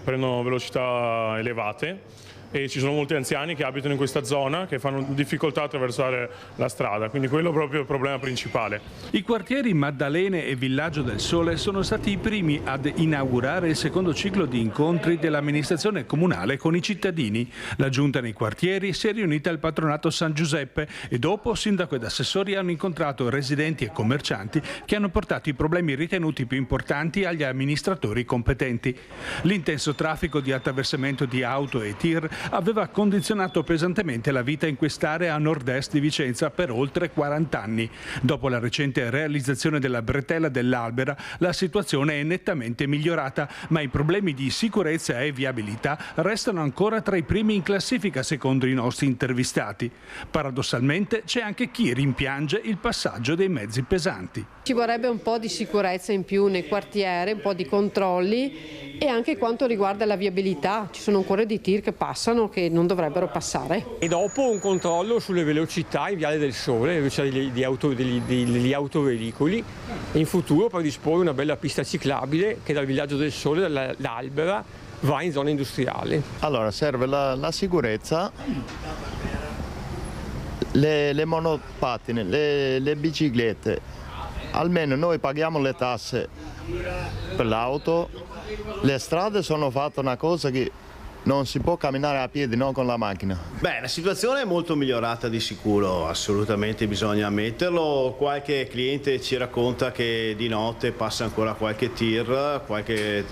prendono velocità elevate. E ci sono molti anziani che abitano in questa zona che fanno difficoltà a attraversare la strada, quindi quello è proprio il problema principale. I quartieri Maddalene e Villaggio del Sole sono stati i primi ad inaugurare il secondo ciclo di incontri dell'amministrazione comunale con i cittadini. La giunta nei quartieri si è riunita al patronato San Giuseppe e dopo sindaco ed assessori hanno incontrato residenti e commercianti che hanno portato i problemi ritenuti più importanti agli amministratori competenti. L'intenso traffico di attraversamento di auto e tir aveva condizionato pesantemente la vita in quest'area a nord-est di Vicenza per oltre 40 anni. Dopo la recente realizzazione della bretella dell'Albera, la situazione è nettamente migliorata, ma i problemi di sicurezza e viabilità restano ancora tra i primi in classifica, secondo i nostri intervistati. Paradossalmente c'è anche chi rimpiange il passaggio dei mezzi pesanti. Ci vorrebbe un po' di sicurezza in più nei quartieri, un po' di controlli e anche quanto riguarda la viabilità. Ci sono ancora dei tir che passano che non dovrebbero passare. E dopo un controllo sulle velocità in Viale del Sole, cioè degli autoveicoli, e in futuro predisporre una bella pista ciclabile che dal Villaggio del Sole, dall'Albera, va in zona industriale. Allora serve la sicurezza, le monopattine, le biciclette. Almeno noi paghiamo le tasse per l'auto, le strade sono fatte una cosa che non si può camminare a piedi, non con la macchina. Beh, la situazione è molto migliorata di sicuro, assolutamente bisogna ammetterlo. Qualche cliente ci racconta che di notte passa ancora qualche tir, qualche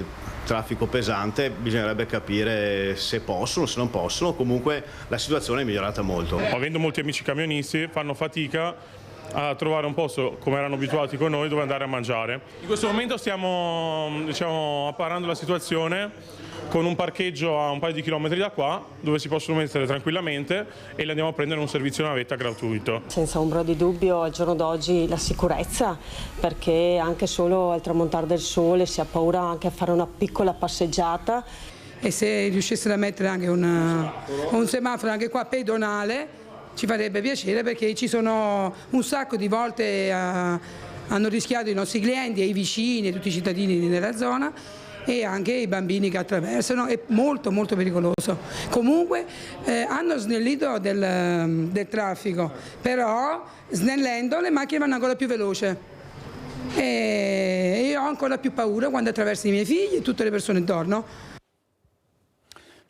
traffico pesante, bisognerebbe capire se possono, se non possono. Comunque la situazione è migliorata molto. Avendo molti amici camionisti, fanno fatica a trovare un posto, come erano abituati con noi, dove andare a mangiare. In questo momento stiamo apparando la situazione con un parcheggio a un paio di chilometri da qua, dove si possono mettere tranquillamente e li andiamo a prendere un servizio navetta gratuito. Senza ombra di dubbio al giorno d'oggi la sicurezza, perché anche solo al tramontare del sole si ha paura anche a fare una piccola passeggiata. E se riuscissero a mettere anche un semaforo anche qua pedonale ci farebbe piacere, perché ci sono un sacco di volte hanno rischiato i nostri clienti e i vicini e tutti i cittadini della zona e anche i bambini che attraversano. È molto molto pericoloso. Comunque hanno snellito del traffico, però snellendo le macchine vanno ancora più veloce e io ho ancora più paura quando attraverso i miei figli e tutte le persone intorno.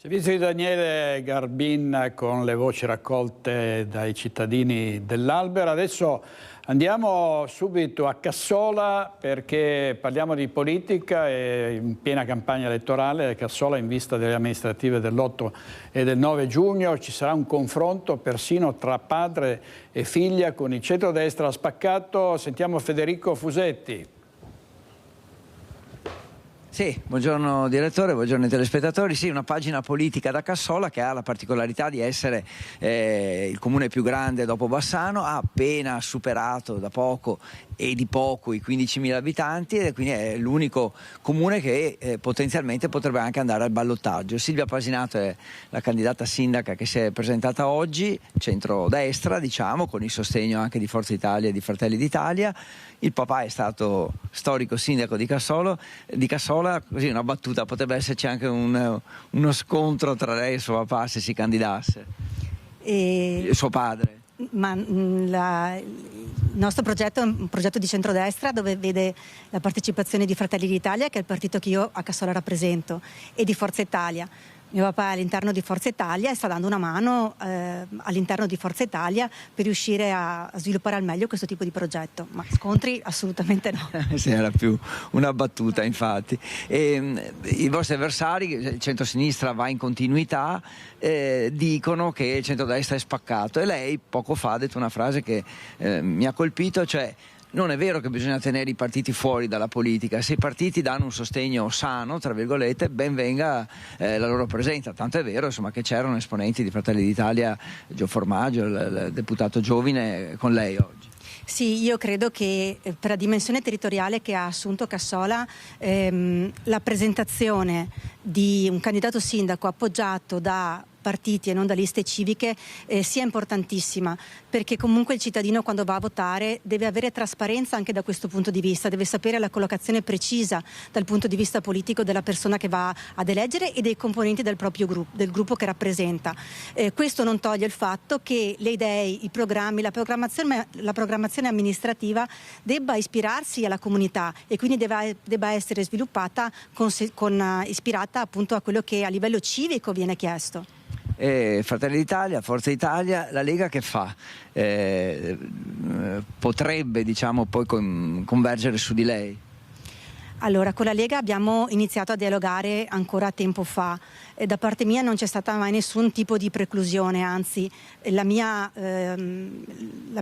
Servizio di Daniele Garbin con le voci raccolte dai cittadini dell'Albera. Adesso andiamo subito a Cassola perché parliamo di politica e in piena campagna elettorale. A Cassola, in vista delle amministrative dell'8 e del 9 giugno, ci sarà un confronto persino tra padre e figlia con il centrodestra spaccato. Sentiamo Federico Fusetti. Sì, buongiorno direttore, buongiorno ai telespettatori. Sì, una pagina politica da Cassola che ha la particolarità di essere il comune più grande dopo Bassano, ha appena superato da poco e di poco i 15.000 abitanti e quindi è l'unico comune che potenzialmente potrebbe anche andare al ballottaggio. Silvia Pasinato è la candidata sindaca che si è presentata oggi, centrodestra diciamo, con il sostegno anche di Forza Italia e di Fratelli d'Italia. Il papà è stato storico sindaco di Cassola, così una battuta, potrebbe esserci anche uno scontro tra lei e suo papà se si candidasse, e suo padre. Ma il nostro progetto è un progetto di centrodestra dove vede la partecipazione di Fratelli d'Italia, che è il partito che io a Cassola rappresento, e di Forza Italia. Mio papà è all'interno di Forza Italia e sta dando una mano all'interno di Forza Italia per riuscire a sviluppare al meglio questo tipo di progetto, ma scontri assolutamente no. Sì, era più una battuta infatti. I vostri avversari, il centro-sinistra va in continuità, dicono che il centrodestra è spaccato e lei poco fa ha detto una frase che mi ha colpito, cioè non è vero che bisogna tenere i partiti fuori dalla politica, se i partiti danno un sostegno sano, tra virgolette, ben venga la loro presenza, tanto è vero insomma, che c'erano esponenti di Fratelli d'Italia, Gio Formaggio, il deputato Giovine, con lei oggi. Sì, io credo che per la dimensione territoriale che ha assunto Cassola la presentazione di un candidato sindaco appoggiato da partiti e non da liste civiche sia importantissima, perché comunque il cittadino quando va a votare deve avere trasparenza anche da questo punto di vista, deve sapere la collocazione precisa dal punto di vista politico della persona che va ad eleggere e dei componenti del proprio gruppo, del gruppo che rappresenta. Questo non toglie il fatto che le idee, i programmi, la programmazione amministrativa debba ispirarsi alla comunità e quindi debba essere sviluppata ispirata appunto a quello che a livello civico viene chiesto. Fratelli d'Italia, Forza Italia, la Lega che fa? Potrebbe diciamo poi convergere su di lei? Allora, con la Lega abbiamo iniziato a dialogare ancora tempo fa. Da parte mia non c'è stata mai nessun tipo di preclusione, anzi la mia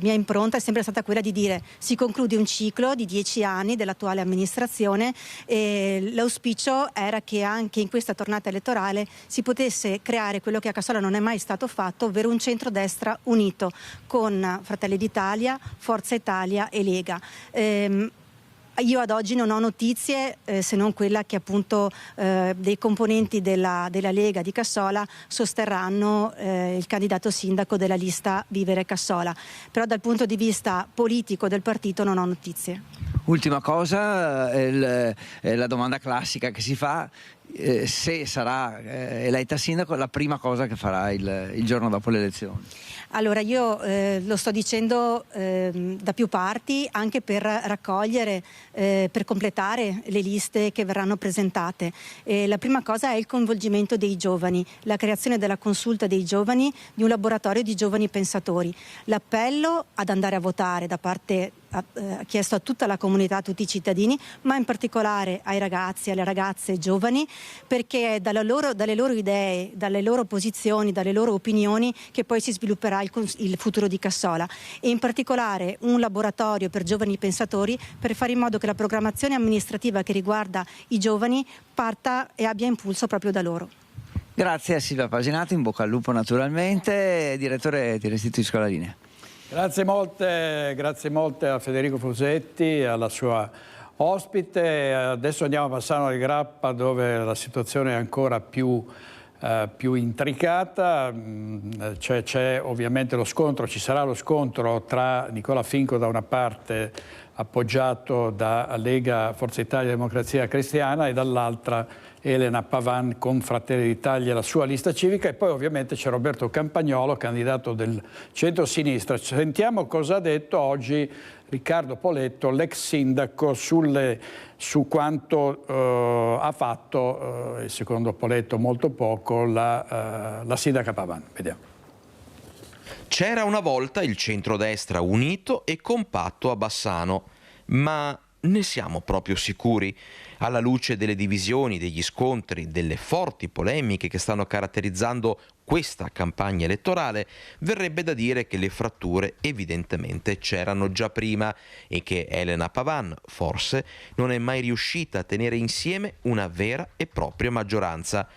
impronta è sempre stata quella di dire si conclude un ciclo di 10 anni dell'attuale amministrazione e l'auspicio era che anche in questa tornata elettorale si potesse creare quello che a Cassola non è mai stato fatto, ovvero un centrodestra unito con Fratelli d'Italia, Forza Italia e Lega. Io ad oggi non ho notizie se non quella che appunto dei componenti della Lega di Cassola sosterranno il candidato sindaco della lista Vivere Cassola, però dal punto di vista politico del partito non ho notizie. Ultima cosa, la domanda classica che si fa, se sarà eletta sindaco, la prima cosa che farà il giorno dopo le elezioni. Allora io lo sto dicendo da più parti anche per raccogliere, per completare le liste che verranno presentate. La prima cosa è il coinvolgimento dei giovani, la creazione della consulta dei giovani, di un laboratorio di giovani pensatori. L'appello ad andare a votare da parte chiesto a tutta la comunità, a tutti i cittadini, ma in particolare ai ragazzi, alle ragazze giovani, perché è dalle loro idee, dalle loro posizioni, dalle loro opinioni che poi si svilupperà il futuro di Cassola, e in particolare un laboratorio per giovani pensatori per fare in modo che la programmazione amministrativa che riguarda i giovani parta e abbia impulso proprio da loro. Grazie a Silvia Pasinato, in bocca al lupo naturalmente. Direttore, ti restituisco la linea. Grazie molte a Federico Fusetti, alla sua ospite. Adesso andiamo a Bassano del Grappa, dove la situazione è ancora più intricata. C'è ovviamente lo scontro, ci sarà lo scontro tra Nicola Finco da una parte, appoggiato da Lega, Forza Italia e Democrazia Cristiana, e dall'altra Elena Pavan con Fratelli d'Italia e la sua lista civica, e poi ovviamente c'è Roberto Campagnolo, candidato del centro-sinistra. Sentiamo cosa ha detto oggi Riccardo Poletto, l'ex sindaco, su quanto ha fatto, secondo Poletto molto poco, la sindaca Pavan. Vediamo. C'era una volta il centrodestra unito e compatto a Bassano, ma ne siamo proprio sicuri? Alla luce delle divisioni, degli scontri, delle forti polemiche che stanno caratterizzando questa campagna elettorale, verrebbe da dire che le fratture evidentemente c'erano già prima e che Elena Pavan, forse, non è mai riuscita a tenere insieme una vera e propria maggioranza.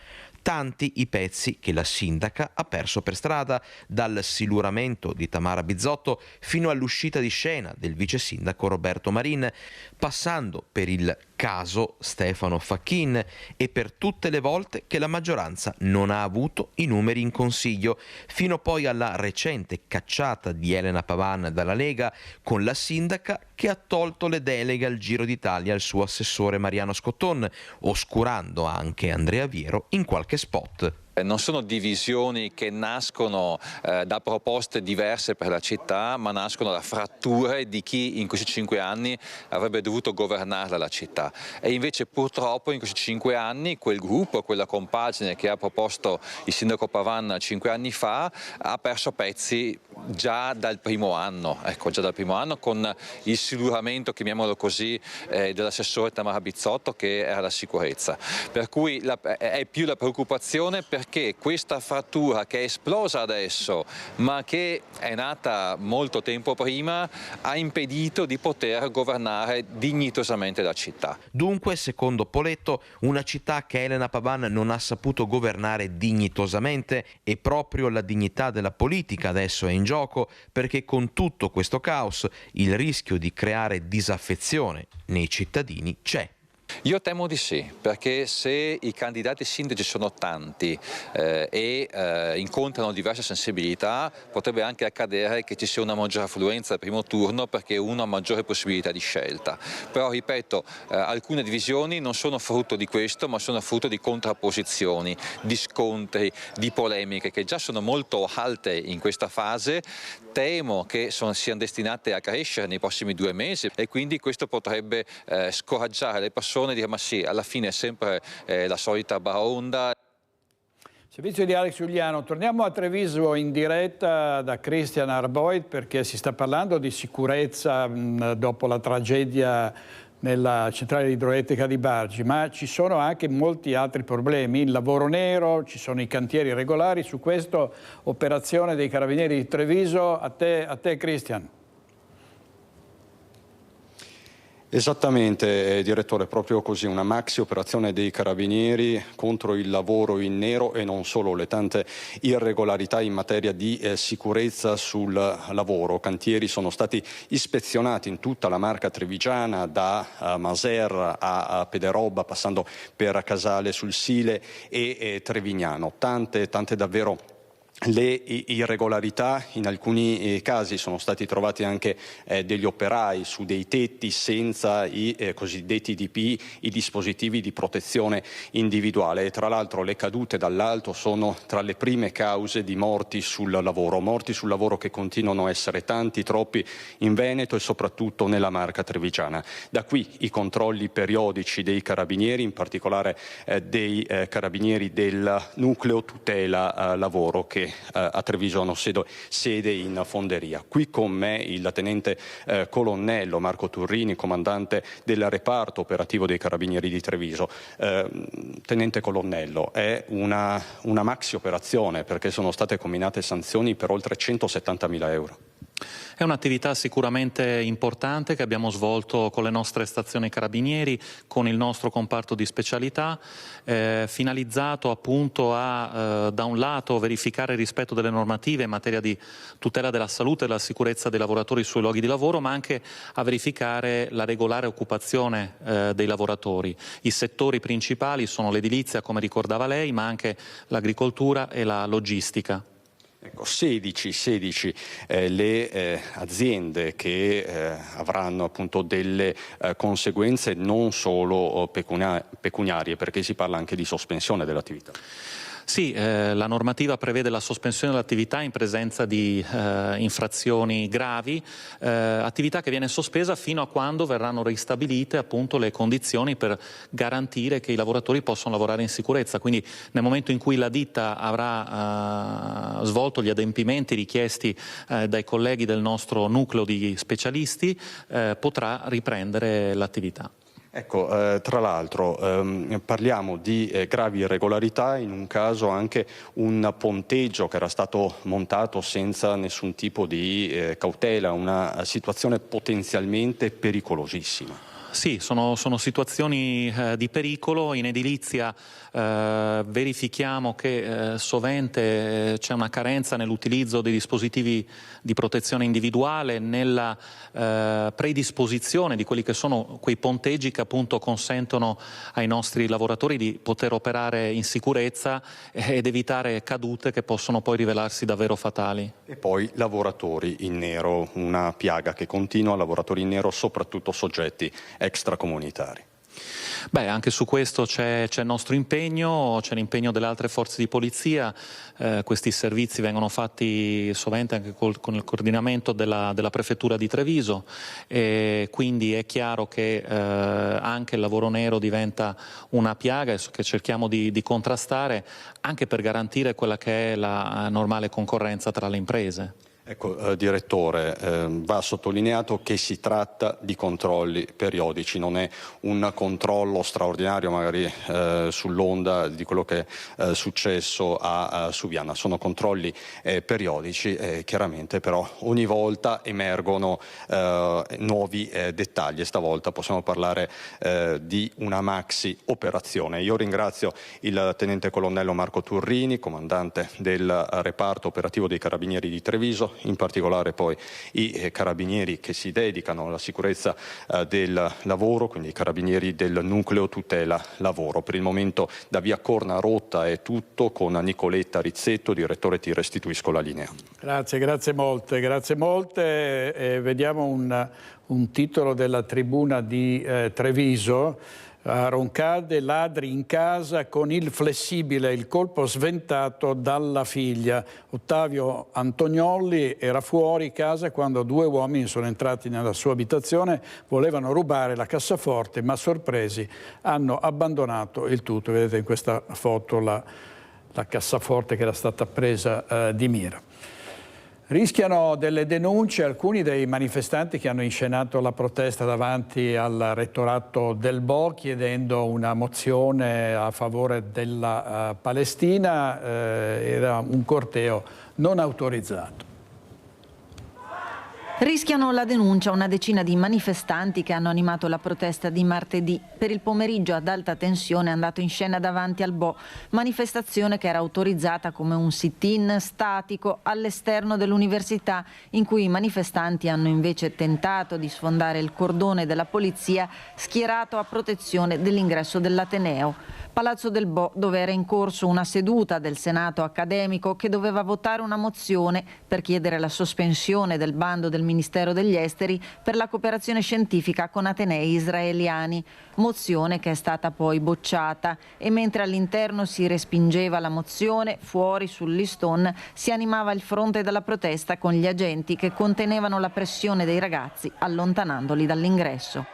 Tanti i pezzi che la sindaca ha perso per strada, dal siluramento di Tamara Bizzotto fino all'uscita di scena del vice sindaco Roberto Marin, passando per il caso Stefano Facchin e per tutte le volte che la maggioranza non ha avuto i numeri in consiglio, fino poi alla recente cacciata di Elena Pavan dalla Lega con la sindaca che ha tolto le deleghe al Giro d'Italia al suo assessore Mariano Scotton, oscurando anche Andrea Viero in qualche spot. Non sono divisioni che nascono da proposte diverse per la città, ma nascono da fratture di chi in questi 5 anni avrebbe dovuto governare la città. E invece purtroppo in questi 5 anni quel gruppo, quella compagine che ha proposto il sindaco Pavan 5 anni fa, ha perso pezzi già dal primo anno, con il siluramento, chiamiamolo così, dell'assessore Tamara Bizzotto, che era la sicurezza. Per cui è più la preoccupazione perché questa frattura che è esplosa adesso, ma che è nata molto tempo prima, ha impedito di poter governare dignitosamente la città. Dunque, secondo Poletto, una città che Elena Pavan non ha saputo governare dignitosamente, e proprio la dignità della politica adesso è in gioco, perché con tutto questo caos il rischio di creare disaffezione nei cittadini c'è. Io temo di sì, perché se i candidati sindaci sono tanti e incontrano diverse sensibilità, potrebbe anche accadere che ci sia una maggiore affluenza al primo turno, perché uno ha maggiore possibilità di scelta. Però ripeto, alcune divisioni non sono frutto di questo, ma sono frutto di contrapposizioni, di scontri, di polemiche che già sono molto alte in questa fase. Temo che siano destinate a crescere nei prossimi 2 mesi, e quindi questo potrebbe scoraggiare le persone e dire ma sì, alla fine è sempre la solita baraonda. Servizio di Alex Giuliano. Torniamo a Treviso in diretta da Christian Arboit, perché si sta parlando di sicurezza dopo la tragedia nella centrale idroelettrica di Bargi, ma ci sono anche molti altri problemi, il lavoro nero, ci sono i cantieri irregolari. Su questa operazione dei Carabinieri di Treviso, a te Cristian. Esattamente, direttore, proprio così, una maxi operazione dei Carabinieri contro il lavoro in nero e non solo, le tante irregolarità in materia di sicurezza sul lavoro. Cantieri sono stati ispezionati in tutta la Marca trevigiana, da Maser a Pederobba, passando per Casale sul Sile e Trevignano. Tante davvero le irregolarità. In alcuni casi sono stati trovati anche degli operai su dei tetti senza i cosiddetti DPI, i dispositivi di protezione individuale, e tra l'altro le cadute dall'alto sono tra le prime cause di morti sul lavoro che continuano a essere tanti, troppi in Veneto e soprattutto nella Marca trevigiana. Da qui i controlli periodici dei Carabinieri, in particolare dei Carabinieri del Nucleo Tutela Lavoro, che a Treviso hanno sede in Fonderia. Qui con me il tenente colonnello Marco Turrini, comandante del reparto operativo dei Carabinieri di Treviso. Tenente colonnello, è una maxi operazione perché sono state comminate sanzioni per oltre 170.000 euro. È un'attività sicuramente importante che abbiamo svolto con le nostre stazioni Carabinieri, con il nostro comparto di specialità, finalizzato appunto a, da un lato, verificare il rispetto delle normative in materia di tutela della salute e della sicurezza dei lavoratori sui luoghi di lavoro, ma anche a verificare la regolare occupazione dei lavoratori. I settori principali sono l'edilizia, come ricordava lei, ma anche l'agricoltura e la logistica. Ecco, 16 le aziende che avranno appunto delle conseguenze non solo pecuniarie, perché si parla anche di sospensione dell'attività. Sì, la normativa prevede la sospensione dell'attività in presenza di infrazioni gravi, attività che viene sospesa fino a quando verranno ristabilite appunto le condizioni per garantire che i lavoratori possano lavorare in sicurezza. Quindi nel momento in cui la ditta avrà svolto gli adempimenti richiesti dai colleghi del nostro nucleo di specialisti, potrà riprendere l'attività. Ecco, tra l'altro parliamo di gravi irregolarità, in un caso anche un ponteggio che era stato montato senza nessun tipo di cautela, una situazione potenzialmente pericolosissima. Sì, sono situazioni di pericolo. In edilizia verifichiamo che sovente c'è una carenza nell'utilizzo dei dispositivi di protezione individuale, nella predisposizione di quelli che sono quei ponteggi che appunto consentono ai nostri lavoratori di poter operare in sicurezza ed evitare cadute che possono poi rivelarsi davvero fatali. E poi lavoratori in nero, una piaga che continua, lavoratori in nero soprattutto soggetti extracomunitari. Beh, anche su questo c'è il nostro impegno, c'è l'impegno delle altre forze di polizia. Questi servizi vengono fatti sovente anche con il coordinamento della Prefettura di Treviso, e quindi è chiaro che anche il lavoro nero diventa una piaga che cerchiamo di contrastare, anche per garantire quella che è la normale concorrenza tra le imprese. Ecco, direttore, va sottolineato che si tratta di controlli periodici, non è un controllo straordinario magari sull'onda di quello che è successo a Suviana, sono controlli periodici, chiaramente però ogni volta emergono nuovi dettagli e stavolta possiamo parlare di una maxi operazione. Io ringrazio il tenente colonnello Marco Turrini, comandante del reparto operativo dei Carabinieri di Treviso, in particolare poi i carabinieri che si dedicano alla sicurezza del lavoro, quindi i carabinieri del Nucleo Tutela Lavoro. Per il momento da via Corna Rotta è tutto, con Nicoletta Rizzetto, direttore, ti restituisco la linea. Grazie molte. Vediamo un titolo della Tribuna di Treviso. Roncalde, ladri in casa con il flessibile, il colpo sventato dalla figlia. Ottavio Antoniolli era fuori casa quando due uomini sono entrati nella sua abitazione, volevano rubare la cassaforte, ma sorpresi hanno abbandonato il tutto. Vedete in questa foto la cassaforte che era stata presa di mira. Rischiano delle denunce alcuni dei manifestanti che hanno inscenato la protesta davanti al rettorato del Bo chiedendo una mozione a favore della Palestina. Era un corteo non autorizzato. Rischiano la denuncia una decina di manifestanti che hanno animato la protesta di martedì. Per il pomeriggio ad alta tensione è andato in scena davanti al Bo, manifestazione che era autorizzata come un sit-in statico all'esterno dell'università, in cui i manifestanti hanno invece tentato di sfondare il cordone della polizia schierato a protezione dell'ingresso dell'Ateneo. Palazzo del Bo, dove era in corso una seduta del Senato accademico che doveva votare una mozione per chiedere la sospensione del bando del Ministero degli Esteri per la cooperazione scientifica con atenei israeliani, mozione che è stata poi bocciata, e mentre all'interno si respingeva la mozione, fuori sull'Easton si animava il fronte della protesta con gli agenti che contenevano la pressione dei ragazzi allontanandoli dall'ingresso.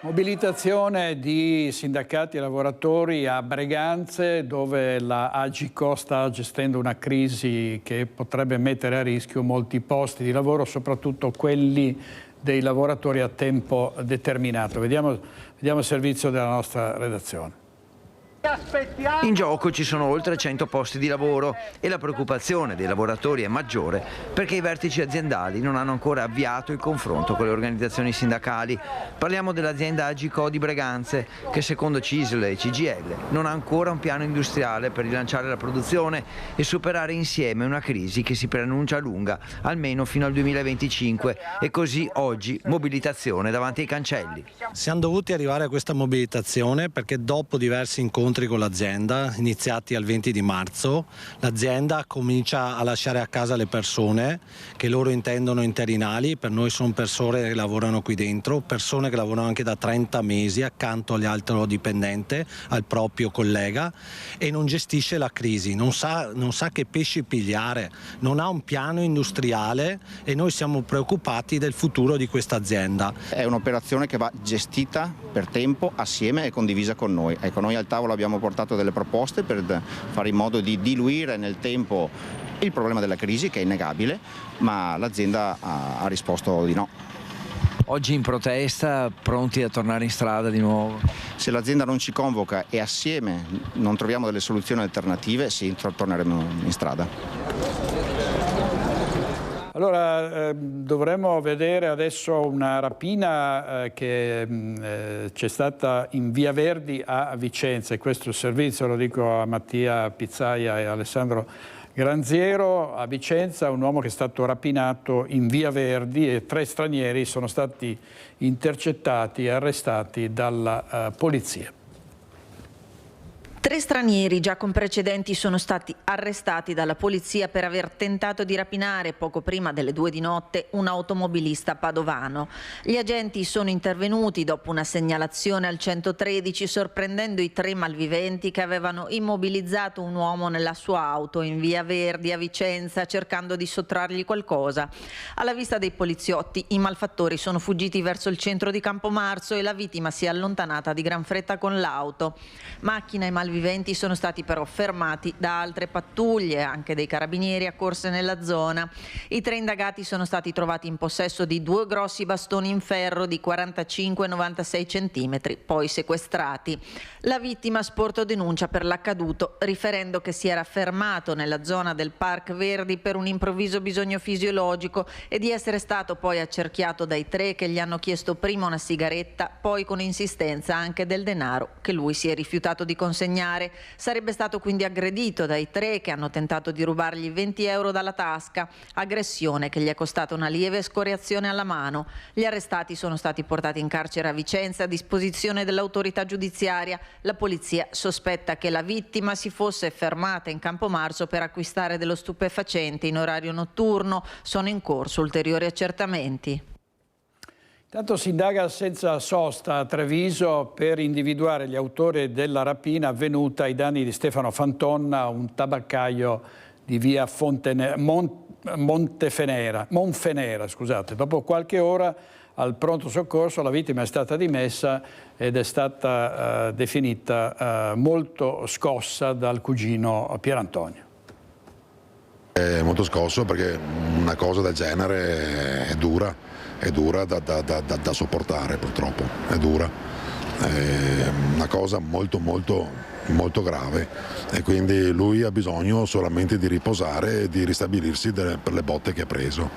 Mobilitazione di sindacati e lavoratori a Breganze, dove la Agico sta gestendo una crisi che potrebbe mettere a rischio molti posti di lavoro, soprattutto quelli dei lavoratori a tempo determinato. Vediamo il servizio della nostra redazione. In gioco ci sono oltre 100 posti di lavoro e la preoccupazione dei lavoratori è maggiore perché i vertici aziendali non hanno ancora avviato il confronto con le organizzazioni sindacali. Parliamo dell'azienda Agico di Breganze che secondo CISL e CGIL non ha ancora un piano industriale per rilanciare la produzione e superare insieme una crisi che si preannuncia lunga almeno fino al 2025 e così oggi mobilitazione davanti ai cancelli. Siamo dovuti arrivare a questa mobilitazione perché dopo diversi incontri con l'azienda iniziati al 20 di marzo l'azienda comincia a lasciare a casa le persone che loro intendono interinali. Per noi sono persone che lavorano qui dentro, persone che lavorano anche da 30 mesi accanto agli altro dipendente, al proprio collega, e non gestisce la crisi, non sa che pesci pigliare, non ha un piano industriale e noi siamo preoccupati del futuro di questa azienda. È un'operazione che va gestita per tempo assieme e condivisa con noi. Ecco, noi al tavolo abbiamo portato delle proposte per fare in modo di diluire nel tempo il problema della crisi, che è innegabile, ma l'azienda ha risposto di no. Oggi in protesta, pronti a tornare in strada di nuovo? Se l'azienda non ci convoca e assieme non troviamo delle soluzioni alternative, sì, torneremo in strada. Allora, dovremmo vedere adesso una rapina che c'è stata in Via Verdi a Vicenza, e questo il servizio, lo dico a Mattia Pizzaia e Alessandro Granziero. A Vicenza un uomo che è stato rapinato in Via Verdi e 3 stranieri sono stati intercettati e arrestati dalla polizia. 3 stranieri già con precedenti sono stati arrestati dalla polizia per aver tentato di rapinare poco prima delle 2 di notte un automobilista padovano. Gli agenti sono intervenuti dopo una segnalazione al 113 sorprendendo i 3 malviventi che avevano immobilizzato un uomo nella sua auto in Via Verdi a Vicenza cercando di sottrargli qualcosa. Alla vista dei poliziotti i malfattori sono fuggiti verso il centro di Campomarzo e la vittima si è allontanata di gran fretta con l'auto. Macchina e malviventi sono stati però fermati da altre pattuglie, anche dei carabinieri accorse nella zona. I 3 indagati sono stati trovati in possesso di 2 grossi bastoni in ferro di 45 e 96 centimetri, poi sequestrati. La vittima ha sporto denuncia per l'accaduto, riferendo che si era fermato nella zona del Park Verdi per un improvviso bisogno fisiologico e di essere stato poi accerchiato dai 3 che gli hanno chiesto prima una sigaretta, poi con insistenza anche del denaro che lui si è rifiutato di consegnare. Sarebbe stato quindi aggredito dai 3 che hanno tentato di rubargli 20 euro dalla tasca, aggressione che gli è costata una lieve scoriazione alla mano. Gli arrestati sono stati portati in carcere a Vicenza a disposizione dell'autorità giudiziaria. La polizia sospetta che la vittima si fosse fermata in Campomarzo per acquistare dello stupefacente in orario notturno. Sono in corso ulteriori accertamenti. Intanto si indaga senza sosta a Treviso per individuare gli autori della rapina avvenuta ai danni di Stefano Fantonna, un tabaccaio di via Monfenera. Dopo qualche ora al pronto soccorso la vittima è stata dimessa ed è stata definita molto scossa dal cugino Pierantonio. È molto scosso perché una cosa del genere è dura da sopportare, purtroppo, è dura, è una cosa molto grave e quindi lui ha bisogno solamente di riposare e di ristabilirsi per le botte che ha preso.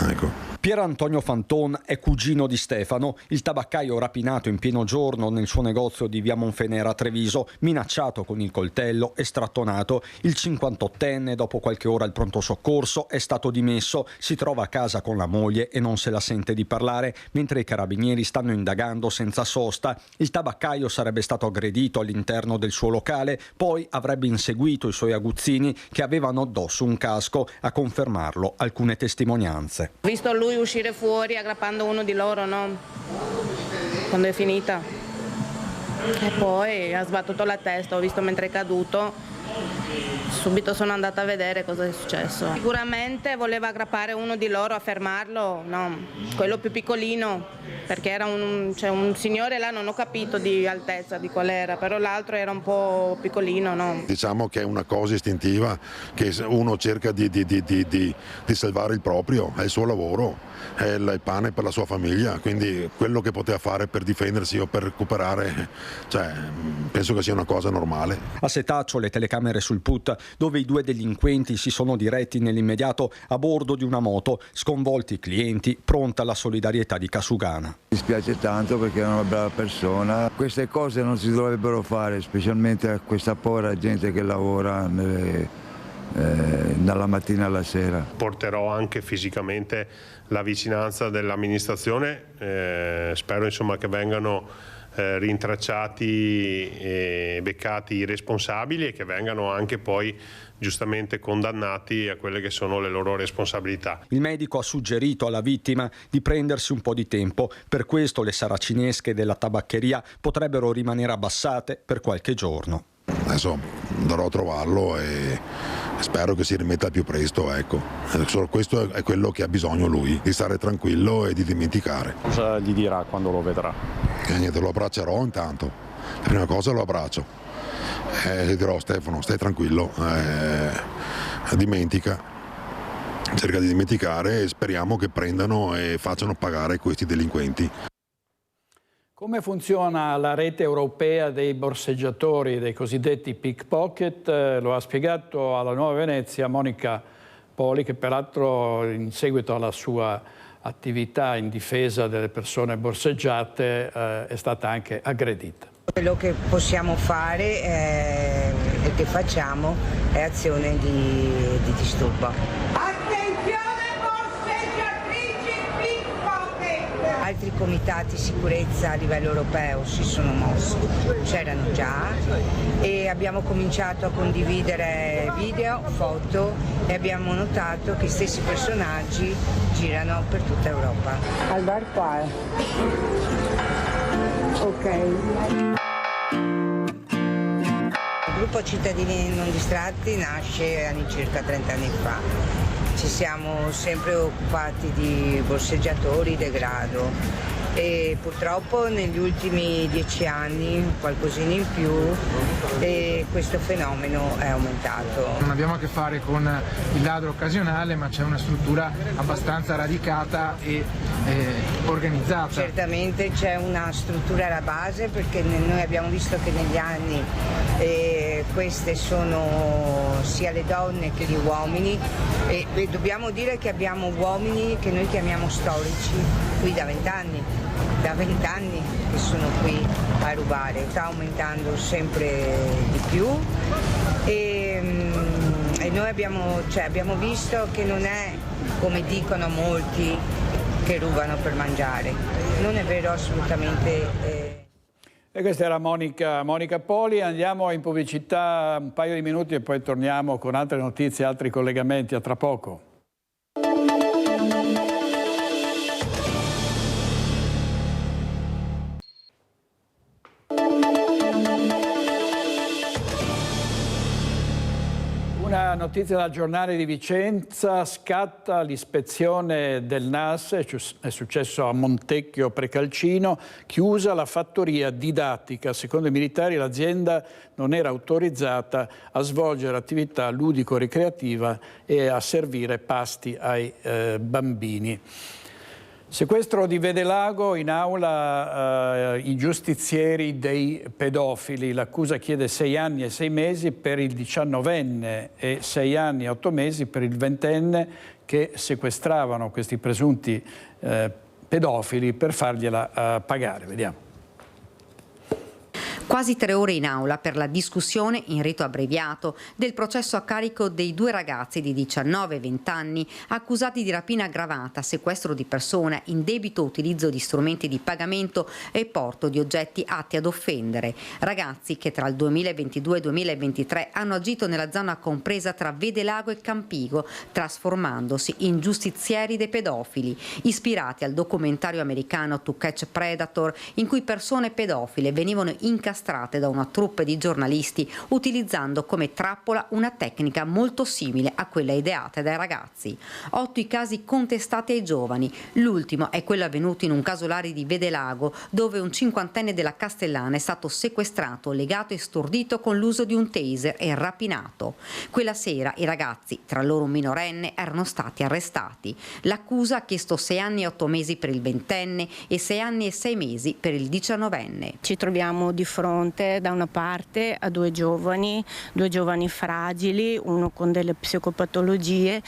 Ecco. Pier Antonio Fanton è cugino di Stefano, il tabaccaio rapinato in pieno giorno nel suo negozio di via Monfenera a Treviso, minacciato con il coltello e strattonato. Il 58enne, dopo qualche ora al pronto soccorso, è stato dimesso, si trova a casa con la moglie e non se la sente di parlare, mentre i carabinieri stanno indagando senza sosta. Il tabaccaio sarebbe stato aggredito all'interno del suo locale, poi avrebbe inseguito i suoi aguzzini che avevano addosso un casco, a confermarlo alcune testimonianze. Ho visto lui uscire fuori aggrappando uno di loro, no? Quando è finita. E poi ha sbattuto la testa, ho visto mentre è caduto. Subito sono andata a vedere cosa è successo. Sicuramente voleva aggrappare uno di loro a fermarlo, no, quello più piccolino, perché era un signore là, non ho capito di altezza di qual era, però l'altro era un po' piccolino, no. Diciamo che è una cosa istintiva, che uno cerca di salvare il proprio, è il suo lavoro, è il pane per la sua famiglia, quindi quello che poteva fare per difendersi o per recuperare, penso che sia una cosa normale. A Setaccio le telecamere sul PUT, dove i due delinquenti si sono diretti nell'immediato a bordo di una moto, sconvolti i clienti, pronta la solidarietà di Casugana. Mi dispiace tanto perché è una brava persona, queste cose non si dovrebbero fare, specialmente a questa povera gente che lavora dalla mattina alla sera. Porterò anche fisicamente la vicinanza dell'amministrazione, spero insomma che vengano rintracciati e beccati i responsabili e che vengano anche poi giustamente condannati a quelle che sono le loro responsabilità. Il medico ha suggerito alla vittima di prendersi un po' di tempo, per questo le saracinesche della tabaccheria potrebbero rimanere abbassate per qualche giorno. Adesso andrò a trovarlo e spero che si rimetta al più presto, ecco. Solo questo è quello che ha bisogno lui, di stare tranquillo e di dimenticare. Cosa gli dirà quando lo vedrà? E niente, lo abbraccerò intanto. La prima cosa lo abbraccio. Gli dirò: Stefano, stai tranquillo, dimentica, cerca di dimenticare e speriamo che prendano e facciano pagare questi delinquenti. Come funziona la rete europea dei borseggiatori, dei cosiddetti pickpocket? Lo ha spiegato alla Nuova Venezia Monica Poli, che peraltro in seguito alla sua attività in difesa delle persone borseggiate è stata anche aggredita. Quello che possiamo fare e che facciamo è azione di disturbo. Altri comitati sicurezza a livello europeo si sono mossi, c'erano già e abbiamo cominciato a condividere video, foto e abbiamo notato che gli stessi personaggi girano per tutta Europa. Al bar qua. Ok. Il gruppo Cittadini Non Distratti nasce all'incirca 30 anni fa. Ci siamo sempre occupati di borseggiatori, degrado e purtroppo negli ultimi 10 anni, qualcosina in più, questo fenomeno è aumentato. Non abbiamo a che fare con il ladro occasionale, ma c'è una struttura abbastanza radicata e organizzata. Certamente c'è una struttura alla base, perché noi abbiamo visto che negli anni queste sono sia le donne che gli uomini e dobbiamo dire che abbiamo uomini che noi chiamiamo storici qui da 20 anni che sono qui a rubare. Sta aumentando sempre di più e noi abbiamo visto che non è come dicono molti che rubano per mangiare, non è vero assolutamente. E questa era Monica Poli. Andiamo in pubblicità un paio di minuti e poi torniamo con altre notizie, altri collegamenti. A tra poco. Una notizia dal giornale di Vicenza, scatta l'ispezione del NAS, è successo a Montecchio Precalcino, chiusa la fattoria didattica. Secondo i militari l'azienda non era autorizzata a svolgere attività ludico-ricreativa e a servire pasti ai bambini. Sequestro di Vedelago, in aula i giustizieri dei pedofili. L'accusa chiede 6 anni e 6 mesi per il 19enne e 6 anni e 8 mesi per il 20enne che sequestravano questi presunti pedofili per fargliela pagare. Vediamo. Quasi 3 ore in aula per la discussione in rito abbreviato del processo a carico dei 2 ragazzi di 19 e 20 anni accusati di rapina aggravata, sequestro di persona, indebito utilizzo di strumenti di pagamento e porto di oggetti atti ad offendere. Ragazzi che tra il 2022 e 2023 hanno agito nella zona compresa tra Vedelago e Campigo, trasformandosi in giustizieri dei pedofili, ispirati al documentario americano To Catch Predator, in cui persone pedofile venivano incastrate da una troupe di giornalisti utilizzando come trappola una tecnica molto simile a quella ideata dai ragazzi. 8 i casi contestati ai giovani. L'ultimo è quello avvenuto in un casolare di Vedelago, dove un 50enne della Castellana è stato sequestrato, legato e stordito con l'uso di un taser e rapinato. Quella sera i ragazzi, tra loro un minorenne, erano stati arrestati. L'accusa ha chiesto 6 anni e 8 mesi per il 20enne e 6 anni e 6 mesi per il 19enne. Ci troviamo di fronte da una parte a 2 giovani fragili, uno con delle psicopatologie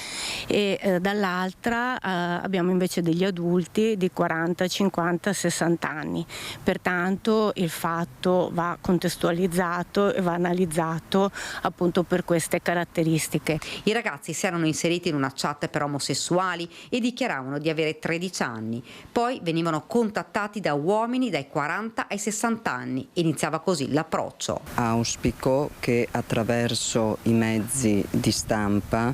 e dall'altra abbiamo invece degli adulti di 40, 50, 60 anni. Pertanto il fatto va contestualizzato e va analizzato appunto per queste caratteristiche. I ragazzi si erano inseriti in una chat per omosessuali e dichiaravano di avere 13 anni. Poi venivano contattati da uomini dai 40 ai 60 anni. Iniziava così l'approccio. Auspico che attraverso i mezzi di stampa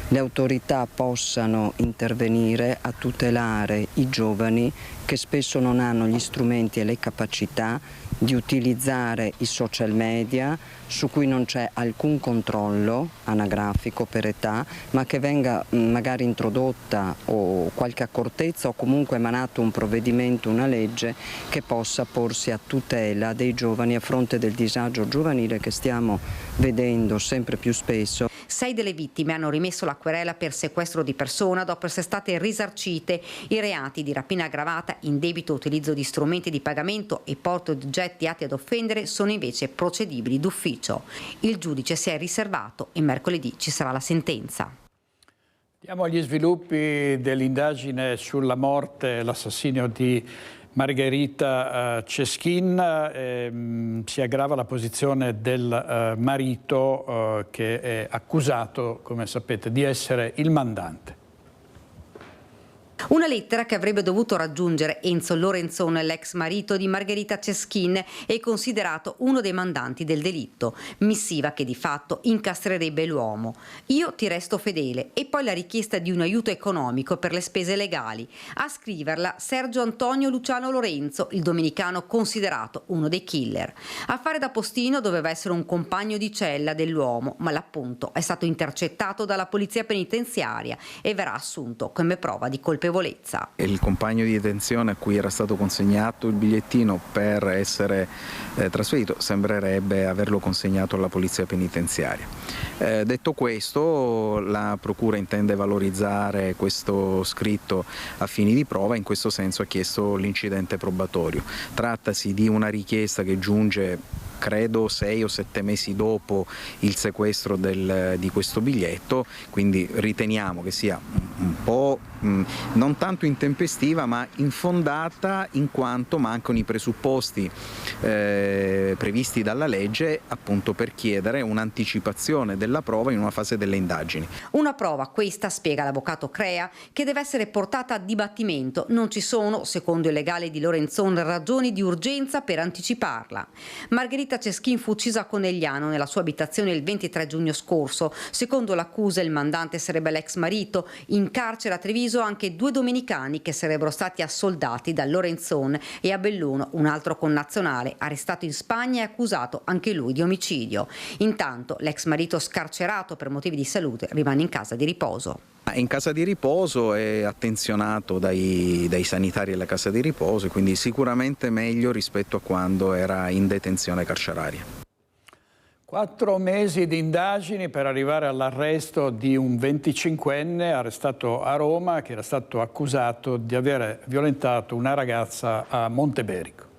le autorità possano intervenire a tutelare i giovani che spesso non hanno gli strumenti e le capacità di utilizzare i social media, su cui non c'è alcun controllo anagrafico per età, ma che venga magari introdotta o qualche accortezza o comunque emanato un provvedimento, una legge che possa porsi a tutela dei giovani a fronte del disagio giovanile che stiamo vedendo sempre più spesso. 6 delle vittime hanno rimesso la querela per sequestro di persona dopo essere state risarcite. I reati di rapina aggravata, indebito utilizzo di strumenti di pagamento e porto di oggetti atti ad offendere sono invece procedibili d'ufficio. Il giudice si è riservato e mercoledì ci sarà la sentenza. Diamo gli sviluppi dell'indagine sulla morte, l'assassinio di Margherita Ceschin. Si aggrava la posizione del marito che è accusato, come sapete, di essere il mandante. Una lettera che avrebbe dovuto raggiungere Enzo Lorenzon, l'ex marito di Margherita Ceschin, e considerato uno dei mandanti del delitto. Missiva che di fatto incastrerebbe l'uomo. Io ti resto fedele. E poi la richiesta di un aiuto economico per le spese legali. A scriverla Sergio Antonio Luciano Lorenzo, il dominicano considerato uno dei killer. A fare da postino doveva essere un compagno di cella dell'uomo, ma l'appunto è stato intercettato dalla polizia penitenziaria e verrà assunto come prova di colpevolezza. Il compagno di detenzione a cui era stato consegnato il bigliettino per essere trasferito sembrerebbe averlo consegnato alla polizia penitenziaria. Detto questo, la procura intende valorizzare questo scritto a fini di prova, in questo senso ha chiesto l'incidente probatorio. Trattasi di una richiesta che giunge credo 6 o 7 mesi dopo il sequestro di questo biglietto, quindi riteniamo che sia un po' non tanto intempestiva ma infondata, in quanto mancano i presupposti previsti dalla legge appunto per chiedere un'anticipazione della prova in una fase delle indagini. Una prova questa, spiega l'avvocato Crea, che deve essere portata a dibattimento. Non ci sono, secondo il legale di Lorenzon, ragioni di urgenza per anticiparla. Margherita Ceschin fu uccisa a Conegliano nella sua abitazione il 23 giugno scorso. Secondo l'accusa il mandante sarebbe l'ex marito. In carcere a Treviso ucciso anche 2 domenicani che sarebbero stati assoldati da Lorenzon, e a Belluno un altro connazionale arrestato in Spagna e accusato anche lui di omicidio. Intanto l'ex marito, scarcerato per motivi di salute, rimane in casa di riposo. In casa di riposo è attenzionato dai sanitari della casa di riposo, quindi sicuramente meglio rispetto a quando era in detenzione carceraria. 4 mesi di indagini per arrivare all'arresto di un 25enne arrestato a Roma che era stato accusato di aver violentato una ragazza a Monteberico.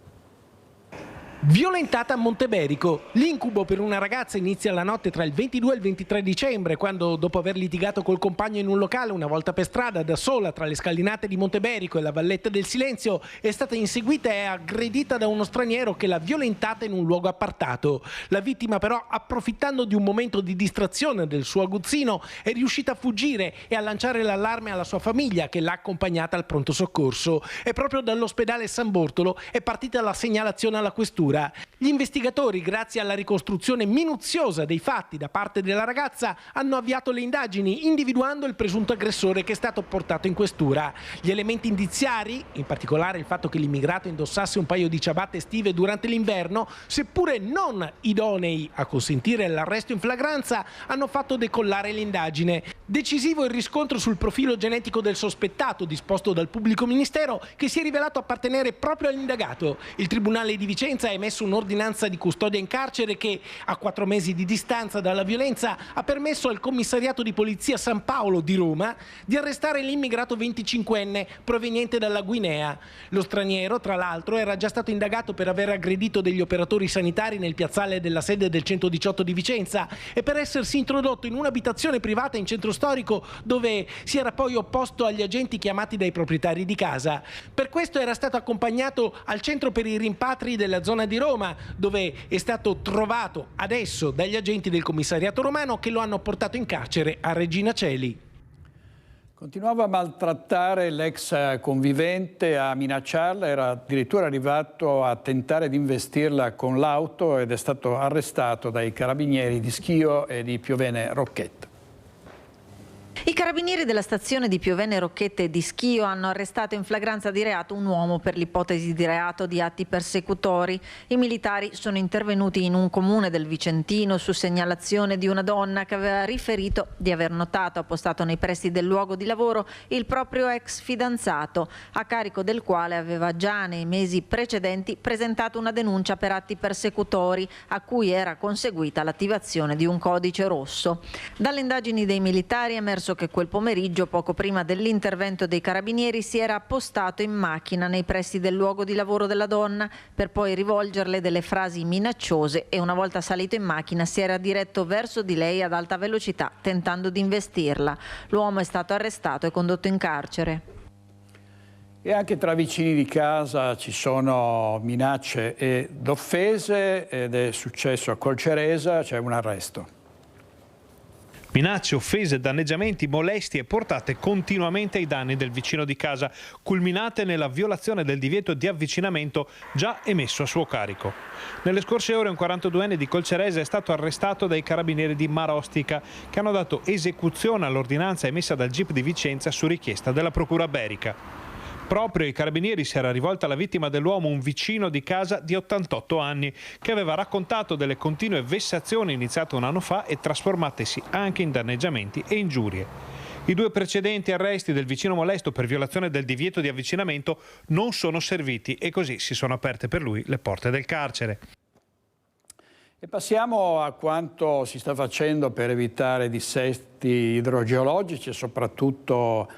Violentata a Monteberico. L'incubo per una ragazza inizia la notte tra il 22 e il 23 dicembre, quando, dopo aver litigato col compagno in un locale una volta per strada, da sola tra le scalinate di Monteberico e la Valletta del Silenzio, è stata inseguita e aggredita da uno straniero che l'ha violentata in un luogo appartato. La vittima però, approfittando di un momento di distrazione del suo aguzzino, è riuscita a fuggire e a lanciare l'allarme alla sua famiglia, che l'ha accompagnata al pronto soccorso. E proprio dall'ospedale San Bortolo è partita la segnalazione alla questura. Gli investigatori, grazie alla ricostruzione minuziosa dei fatti da parte della ragazza, hanno avviato le indagini, individuando il presunto aggressore che è stato portato in questura. Gli elementi indiziari, in particolare il fatto che l'immigrato indossasse un paio di ciabatte estive durante l'inverno, seppure non idonei a consentire l'arresto in flagranza, hanno fatto decollare l'indagine. Decisivo il riscontro sul profilo genetico del sospettato disposto dal pubblico ministero, che si è rivelato appartenere proprio all'indagato. Il Tribunale di Vicenza ha emesso un'ordinanza di custodia in carcere che, a 4 mesi di distanza dalla violenza, ha permesso al commissariato di polizia San Paolo di Roma di arrestare l'immigrato 25enne proveniente dalla Guinea. Lo straniero, tra l'altro, era già stato indagato per aver aggredito degli operatori sanitari nel piazzale della sede del 118 di Vicenza e per essersi introdotto in un'abitazione privata in centro storico, dove si era poi opposto agli agenti chiamati dai proprietari di casa. Per questo era stato accompagnato al centro per i rimpatri della zona di Roma, dove è stato trovato adesso dagli agenti del commissariato romano, che lo hanno portato in carcere a Regina Coeli. Continuava a maltrattare l'ex convivente, a minacciarla, era addirittura arrivato a tentare di investirla con l'auto ed è stato arrestato dai carabinieri di Schio e di Piovene Rocchetta. I carabinieri della stazione di Piovene Rocchette e di Schio hanno arrestato in flagranza di reato un uomo per l'ipotesi di reato di atti persecutori. I militari sono intervenuti in un comune del Vicentino su segnalazione di una donna che aveva riferito di aver notato appostato nei pressi del luogo di lavoro il proprio ex fidanzato, a carico del quale aveva già nei mesi precedenti presentato una denuncia per atti persecutori, a cui era conseguita l'attivazione di un codice rosso. Dalle indagini dei militari è emerso che quel pomeriggio, poco prima dell'intervento dei carabinieri, si era appostato in macchina nei pressi del luogo di lavoro della donna per poi rivolgerle delle frasi minacciose e, una volta salito in macchina, si era diretto verso di lei ad alta velocità tentando di investirla. L'uomo è stato arrestato e condotto in carcere. E anche tra vicini di casa ci sono minacce ed offese, ed è successo a Colceresa, c'è un arresto. Minacce, offese, danneggiamenti, molestie portate continuamente ai danni del vicino di casa, culminate nella violazione del divieto di avvicinamento già emesso a suo carico. Nelle scorse ore un 42enne di Colcerese è stato arrestato dai carabinieri di Marostica, che hanno dato esecuzione all'ordinanza emessa dal GIP di Vicenza su richiesta della Procura Berica. Proprio ai carabinieri si era rivolta alla vittima dell'uomo, un vicino di casa di 88 anni, che aveva raccontato delle continue vessazioni iniziate un anno fa e trasformatesi anche in danneggiamenti e ingiurie. I 2 precedenti arresti del vicino molesto per violazione del divieto di avvicinamento non sono serviti e così si sono aperte per lui le porte del carcere. E passiamo a quanto si sta facendo per evitare dissesti idrogeologici e soprattutto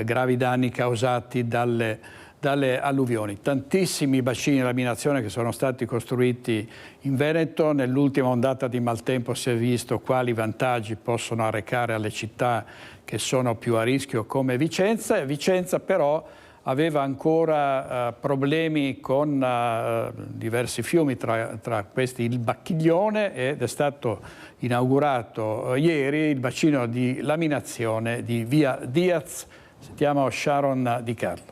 gravi danni causati dalle alluvioni. Tantissimi bacini di laminazione che sono stati costruiti in Veneto. Nell'ultima ondata di maltempo si è visto quali vantaggi possono arrecare alle città che sono più a rischio come Vicenza. E Vicenza però aveva ancora problemi con diversi fiumi, tra questi il Bacchiglione, ed è stato inaugurato ieri il bacino di laminazione di via Diaz. Sentiamo Sharon Di Carlo.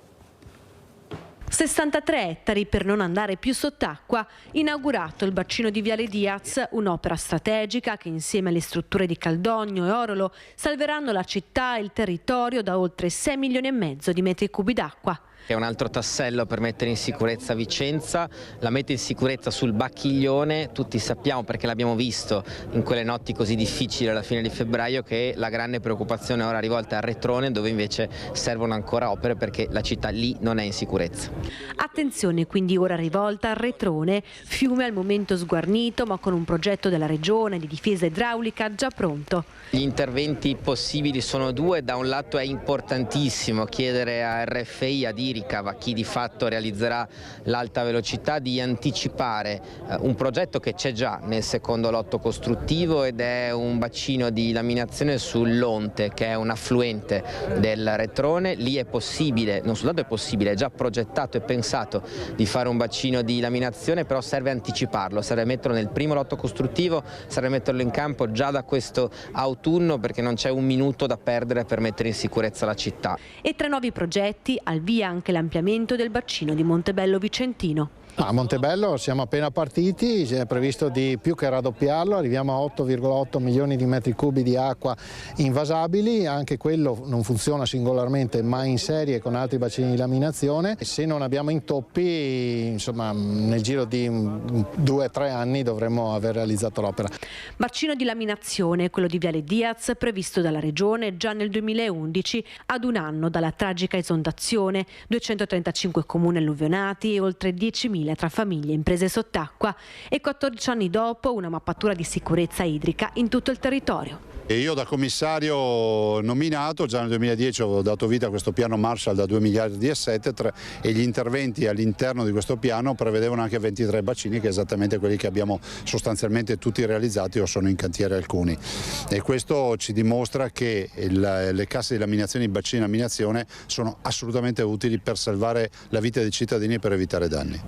63 ettari per non andare più sott'acqua. Inaugurato il bacino di Viale Diaz, un'opera strategica che insieme alle strutture di Caldogno e Orolo salveranno la città e il territorio da oltre 6,5 milioni di metri cubi d'acqua. È un altro tassello per mettere in sicurezza Vicenza, la mette in sicurezza sul Bacchiglione. Tutti sappiamo, perché l'abbiamo visto in quelle notti così difficili alla fine di febbraio, che la grande preoccupazione ora è rivolta al Retrone, dove invece servono ancora opere perché la città lì non è in sicurezza. Attenzione quindi ora rivolta al Retrone, fiume al momento sguarnito ma con un progetto della Regione di difesa idraulica già pronto. Gli interventi possibili sono due: da un lato è importantissimo chiedere a RFI, ad IRICAV, a chi di fatto realizzerà l'alta velocità, di anticipare un progetto che c'è già nel secondo lotto costruttivo, ed è un bacino di laminazione sull'Onte, che è un affluente del Retrone. Lì è possibile, non soltanto è possibile, è già progettato e pensato di fare un bacino di laminazione, però serve anticiparlo, serve metterlo nel primo lotto costruttivo, serve metterlo in campo già da questo autunno, perché non c'è un minuto da perdere per mettere in sicurezza la città. E tra nuovi progetti, al via anche l'ampliamento del bacino di Montebello Vicentino. A Montebello siamo appena partiti, è previsto di più che raddoppiarlo, arriviamo a 8,8 milioni di metri cubi di acqua invasabili. Anche quello non funziona singolarmente ma in serie con altri bacini di laminazione. Se non abbiamo intoppi, insomma, nel giro di 2 o 3 anni dovremmo aver realizzato l'opera. Bacino di laminazione, quello di Viale Diaz, previsto dalla Regione già nel 2011, ad un anno dalla tragica esondazione, 235 comuni alluvionati e oltre 10.000 tra famiglie e imprese sott'acqua, e 14 anni dopo una mappatura di sicurezza idrica in tutto il territorio. E io da commissario nominato già nel 2010 ho dato vita a questo piano Marshall da 2,7 miliardi e gli interventi all'interno di questo piano prevedevano anche 23 bacini, che è esattamente quelli che abbiamo sostanzialmente tutti realizzati o sono in cantiere alcuni. E questo ci dimostra che le casse di laminazione, i bacini di laminazione sono assolutamente utili per salvare la vita dei cittadini e per evitare danni.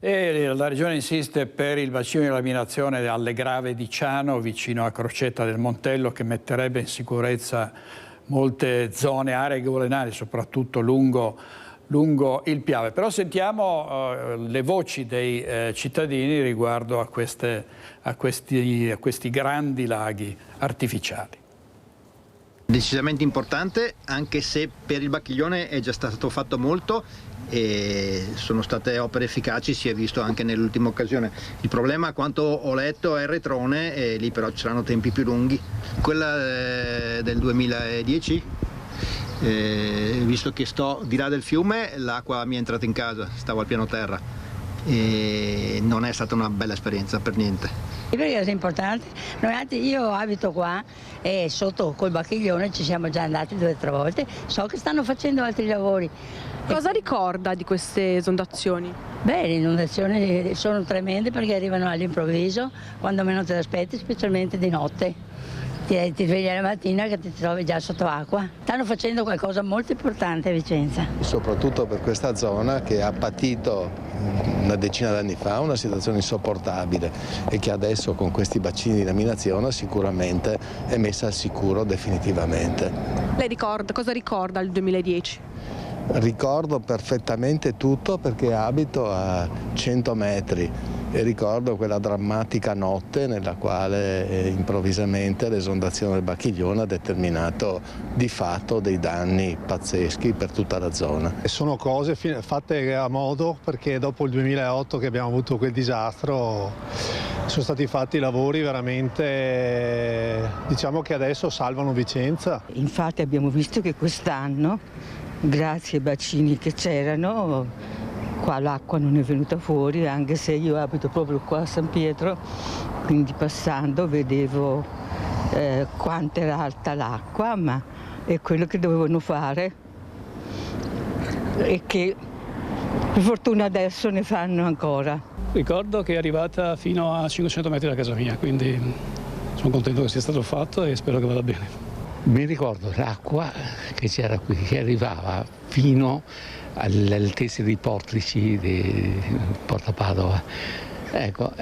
E la Regione insiste per il bacino di laminazione alle Grave di Ciano, vicino a Crocetta del Montello, che metterebbe in sicurezza molte zone, aree golenali, soprattutto lungo il Piave. Però sentiamo le voci dei cittadini riguardo a questi grandi laghi artificiali. Decisamente importante, anche se per il Bacchiglione è già stato fatto molto e sono state opere efficaci, si è visto anche nell'ultima occasione. Il problema, a quanto ho letto, è il Retrone, e lì però ci saranno tempi più lunghi. Quella del 2010, visto che sto di là del fiume, l'acqua mi è entrata in casa, stavo al piano terra e non è stata una bella esperienza per niente. Perché è importante, io abito qua e sotto col Bacchiglione ci siamo già andati 2 o 3 volte, so che stanno facendo altri lavori. Cosa ricorda di queste esondazioni? Beh, le inondazioni sono tremende perché arrivano all'improvviso, quando meno te l'aspetti, specialmente di notte. Ti svegli la mattina che ti trovi già sotto acqua. Stanno facendo qualcosa molto importante a Vicenza. Soprattutto per questa zona che ha patito una decina d'anni fa una situazione insopportabile e che adesso con questi bacini di laminazione sicuramente è messa al sicuro definitivamente. Lei cosa ricorda il 2010? Ricordo perfettamente tutto perché abito a 100 metri e ricordo quella drammatica notte nella quale improvvisamente l'esondazione del Bacchiglione ha determinato di fatto dei danni pazzeschi per tutta la zona. Sono cose fatte a modo, perché dopo il 2008 che abbiamo avuto quel disastro sono stati fatti lavori veramente, diciamo che adesso salvano Vicenza. Infatti abbiamo visto che quest'anno, grazie ai bacini che c'erano, qua l'acqua non è venuta fuori, anche se io abito proprio qua a San Pietro, quindi passando vedevo quanto era alta l'acqua, ma è quello che dovevano fare e che per fortuna adesso ne fanno ancora. Ricordo che è arrivata fino a 500 metri da casa mia, quindi sono contento che sia stato fatto e spero che vada bene. Mi ricordo l'acqua che c'era qui, che arrivava fino alle altezze dei portici di Porta Padova. Ecco,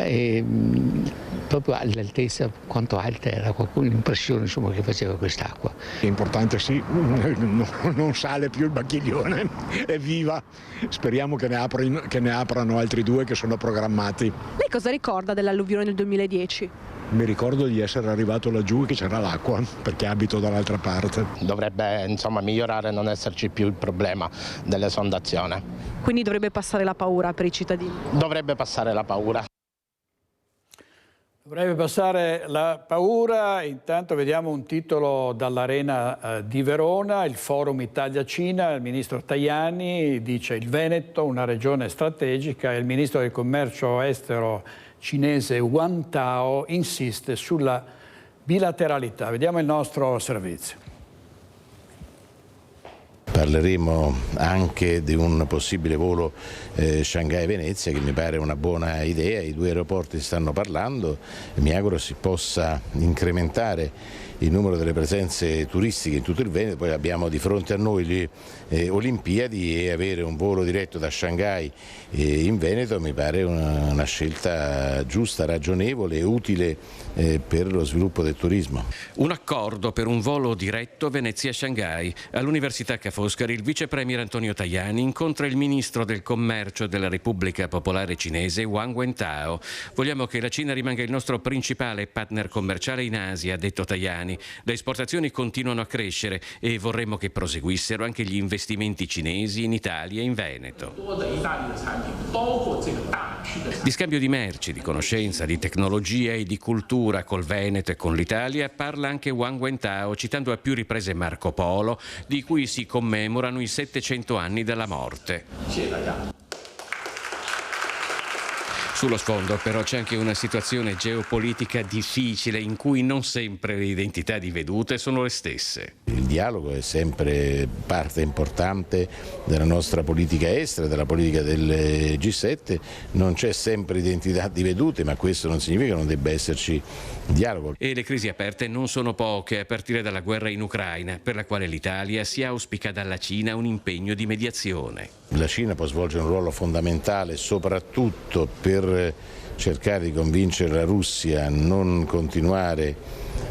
proprio all'altezza, quanto alta era, l'impressione insomma, che faceva quest'acqua. È importante, sì, non sale più il Bacchiglione, è viva, speriamo che ne aprano altri 2 che sono programmati. Lei cosa ricorda dell'alluvione del 2010? Mi ricordo di essere arrivato laggiù e che c'era l'acqua, perché abito dall'altra parte. Dovrebbe migliorare, non esserci più il problema dell'esondazione. Quindi dovrebbe passare la paura per i cittadini? Dovrebbe passare la paura. Dovrebbe passare la paura. Intanto vediamo un titolo dall'Arena di Verona, il Forum Italia-Cina. Il ministro Tajani dice il Veneto, una regione strategica, e il ministro del commercio estero cinese Wang Tao insiste sulla bilateralità. Vediamo il nostro servizio. Parleremo anche di un possibile volo Shanghai-Venezia, che mi pare una buona idea. I 2 aeroporti stanno parlando e mi auguro si possa incrementare il numero delle presenze turistiche in tutto il Veneto. Poi abbiamo di fronte a noi le Olimpiadi, e avere un volo diretto da Shanghai in Veneto mi pare una scelta giusta, ragionevole e utile per lo sviluppo del turismo. Un accordo per un volo diretto Venezia-Shanghai. All'Università Ca' Foscari il vice premier Antonio Tajani incontra il ministro del commercio della Repubblica Popolare Cinese Wang Wentao. Vogliamo che la Cina rimanga il nostro principale partner commerciale in Asia, ha detto Tajani. Le esportazioni continuano a crescere e vorremmo che proseguissero anche gli investimenti cinesi in Italia e in Veneto. Di scambio di merci, di conoscenza, di tecnologia e di cultura col Veneto e con l'Italia parla anche Wang Wentao, citando a più riprese Marco Polo, di cui si commemorano i 700 anni dalla morte. Sullo sfondo però c'è anche una situazione geopolitica difficile in cui non sempre le identità di vedute sono le stesse. Il dialogo è sempre parte importante della nostra politica estera, della politica del G7, non c'è sempre identità di vedute, ma questo non significa che non debba esserci dialogo. E le crisi aperte non sono poche, a partire dalla guerra in Ucraina, per la quale l'Italia si auspica dalla Cina un impegno di mediazione. La Cina può svolgere un ruolo fondamentale soprattutto per cercare di convincere la Russia a non continuare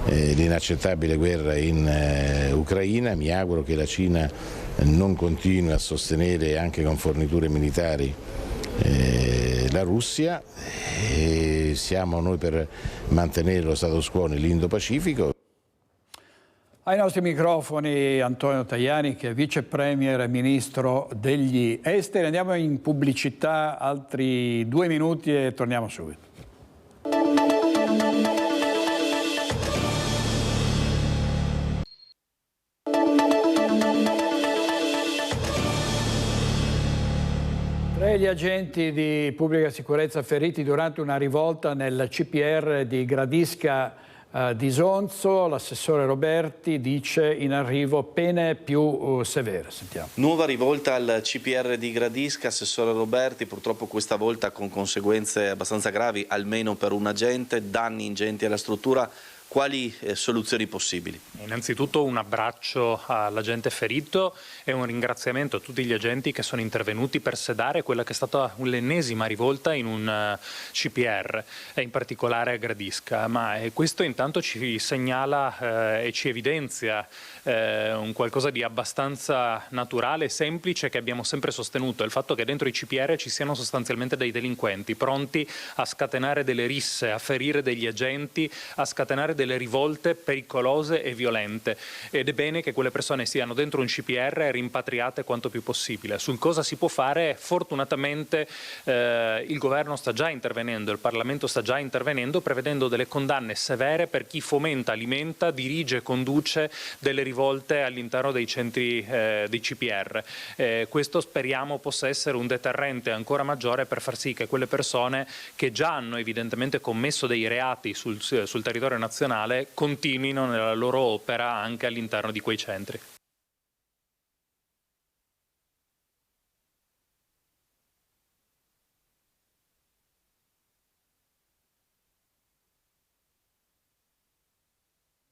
l'inaccettabile guerra in Ucraina. Mi auguro che la Cina non continui a sostenere anche con forniture militari la Russia. Siamo noi per mantenere lo status quo nell'Indo-Pacifico. Ai nostri microfoni Antonio Tajani, che è vice premier e ministro degli esteri. Andiamo in pubblicità, altri 2 minuti e torniamo subito. Tre gli agenti di pubblica sicurezza feriti durante una rivolta nel CPR di Gradisca di Sonzo. L'assessore Roberti dice in arrivo pene più severe. Sentiamo. Nuova rivolta al CPR di Gradisca, assessore Roberti, purtroppo questa volta con conseguenze abbastanza gravi, almeno per un agente, danni ingenti alla struttura. Quali soluzioni possibili? Innanzitutto un abbraccio all'agente ferito e un ringraziamento a tutti gli agenti che sono intervenuti per sedare quella che è stata l'ennesima rivolta in un CPR, e in particolare a Gradisca. Ma questo intanto ci segnala e ci evidenzia un qualcosa di abbastanza naturale e semplice che abbiamo sempre sostenuto, il fatto che dentro i CPR ci siano sostanzialmente dei delinquenti pronti a scatenare delle risse, a ferire degli agenti, a scatenare delle rivolte pericolose e violente, ed è bene che quelle persone siano dentro un CPR rimpatriate quanto più possibile. Sul cosa si può fare, fortunatamente il governo sta già intervenendo, il Parlamento sta già intervenendo, prevedendo delle condanne severe per chi fomenta, alimenta, dirige e conduce delle rivolte all'interno dei centri dei CPR. Questo speriamo possa essere un deterrente ancora maggiore per far sì che quelle persone che già hanno evidentemente commesso dei reati sul territorio nazionale continuino nella loro opera anche all'interno di quei centri.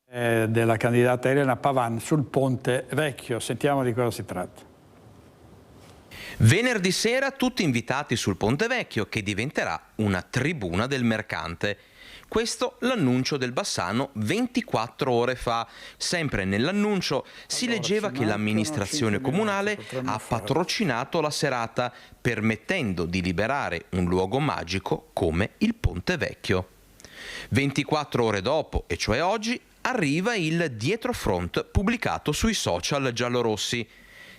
Della candidata Elena Pavan sul Ponte Vecchio. Sentiamo di cosa si tratta. Venerdì sera tutti invitati sul Ponte Vecchio, che diventerà una tribuna del mercante. Questo l'annuncio del Bassano 24 ore fa. Sempre nell'annuncio si leggeva che l'amministrazione comunale ha patrocinato la serata, permettendo di liberare un luogo magico come il Ponte Vecchio. 24 ore dopo, e cioè oggi, arriva il dietrofront pubblicato sui social giallorossi.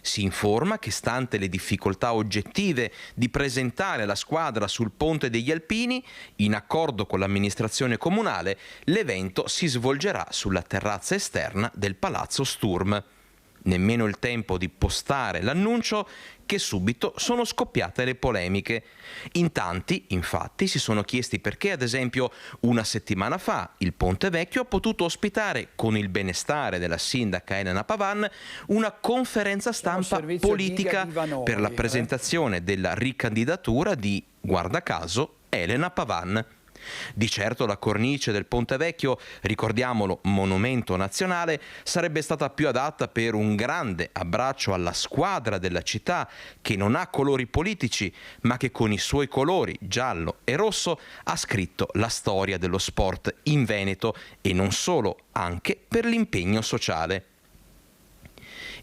Si informa che, stante le difficoltà oggettive di presentare la squadra sul Ponte degli Alpini, in accordo con l'amministrazione comunale, l'evento si svolgerà sulla terrazza esterna del Palazzo Sturm. Nemmeno il tempo di postare l'annuncio che subito sono scoppiate le polemiche. In tanti, infatti, si sono chiesti perché, ad esempio, una settimana fa il Ponte Vecchio ha potuto ospitare, con il benestare della sindaca Elena Pavan, una conferenza stampa politica per la presentazione della ricandidatura di, guarda caso, Elena Pavan. Di certo la cornice del Ponte Vecchio, ricordiamolo monumento nazionale, sarebbe stata più adatta per un grande abbraccio alla squadra della città, che non ha colori politici, ma che con i suoi colori giallo e rosso ha scritto la storia dello sport in Veneto, e non solo, anche per l'impegno sociale.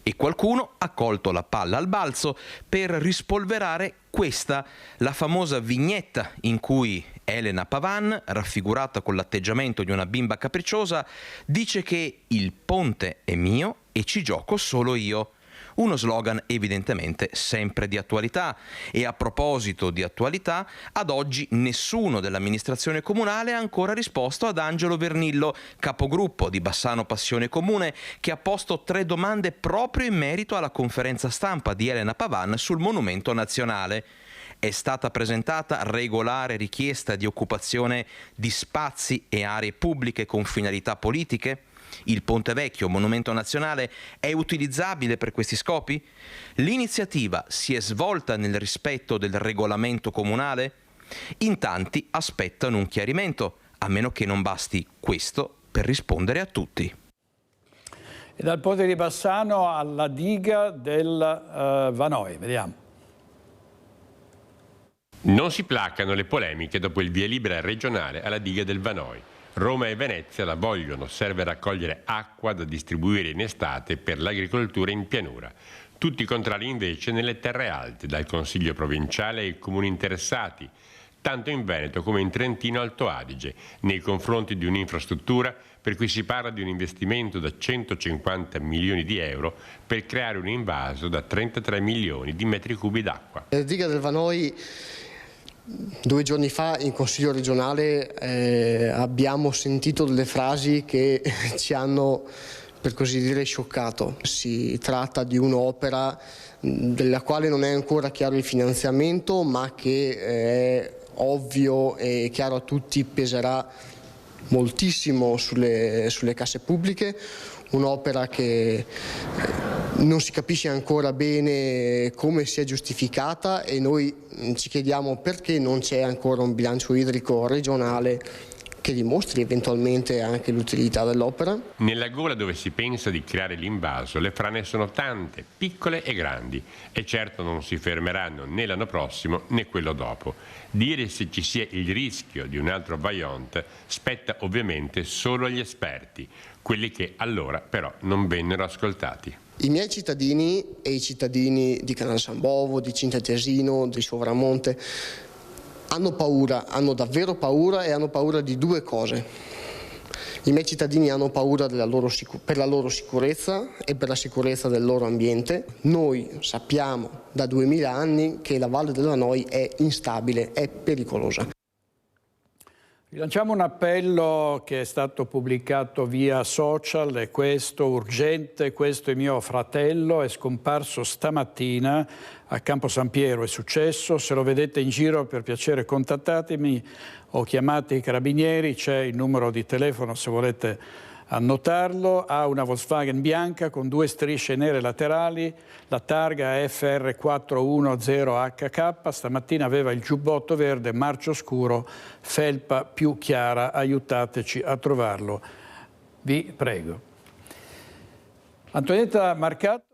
E qualcuno ha colto la palla al balzo per rispolverare questa, la famosa vignetta in cui Elena Pavan, raffigurata con l'atteggiamento di una bimba capricciosa, dice che il ponte è mio e ci gioco solo io. Uno slogan evidentemente sempre di attualità. E a proposito di attualità, ad oggi nessuno dell'amministrazione comunale ha ancora risposto ad Angelo Vernillo, capogruppo di Bassano Passione Comune, che ha posto 3 domande proprio in merito alla conferenza stampa di Elena Pavan sul monumento nazionale. È stata presentata regolare richiesta di occupazione di spazi e aree pubbliche con finalità politiche? Il Ponte Vecchio, monumento nazionale, è utilizzabile per questi scopi? L'iniziativa si è svolta nel rispetto del regolamento comunale? In tanti aspettano un chiarimento, a meno che non basti questo per rispondere a tutti. E dal Ponte di Bassano alla diga del Vanoi, vediamo. Non si placano le polemiche dopo il via libera regionale alla diga del Vanoi. Roma e Venezia la vogliono, serve raccogliere acqua da distribuire in estate per l'agricoltura in pianura. Tutti contrari invece nelle terre alte, dal Consiglio provinciale ai comuni interessati, tanto in Veneto come in Trentino Alto Adige, nei confronti di un'infrastruttura per cui si parla di un investimento da 150 milioni di euro per creare un invaso da 33 milioni di metri cubi d'acqua. La diga del Vanoi, 2 giorni fa in Consiglio regionale abbiamo sentito delle frasi che ci hanno, per così dire, scioccato. Si tratta di un'opera della quale non è ancora chiaro il finanziamento, ma che è ovvio e chiaro a tutti peserà moltissimo sulle casse pubbliche. Un'opera che non si capisce ancora bene come sia giustificata, e noi ci chiediamo perché non c'è ancora un bilancio idrico regionale che dimostri eventualmente anche l'utilità dell'opera. Nella gola dove si pensa di creare l'invaso le frane sono tante, piccole e grandi, e certo non si fermeranno né l'anno prossimo né quello dopo. Dire se ci sia il rischio di un altro Vajont spetta ovviamente solo agli esperti, quelli che allora però non vennero ascoltati. I miei cittadini e i cittadini di Canale San Bovo, di Cintantesino, di Sovramonte hanno paura, hanno davvero paura, e hanno paura di 2 cose. I miei cittadini hanno paura per la loro sicurezza e per la sicurezza del loro ambiente. Noi sappiamo da 2000 anni che la Valle del Vanoi è instabile, è pericolosa. Lanciamo un appello che è stato pubblicato via social, è questo: urgente, questo è mio fratello, è scomparso stamattina a Campo San Piero, è successo. Se lo vedete in giro, per piacere contattatemi o chiamate i carabinieri, c'è il numero di telefono se volete annotarlo. Ha una Volkswagen bianca con 2 strisce nere laterali, la targa è FR410HK, stamattina aveva il giubbotto verde, marcio scuro, felpa più chiara, aiutateci a trovarlo, vi prego. Antonietta Marcato.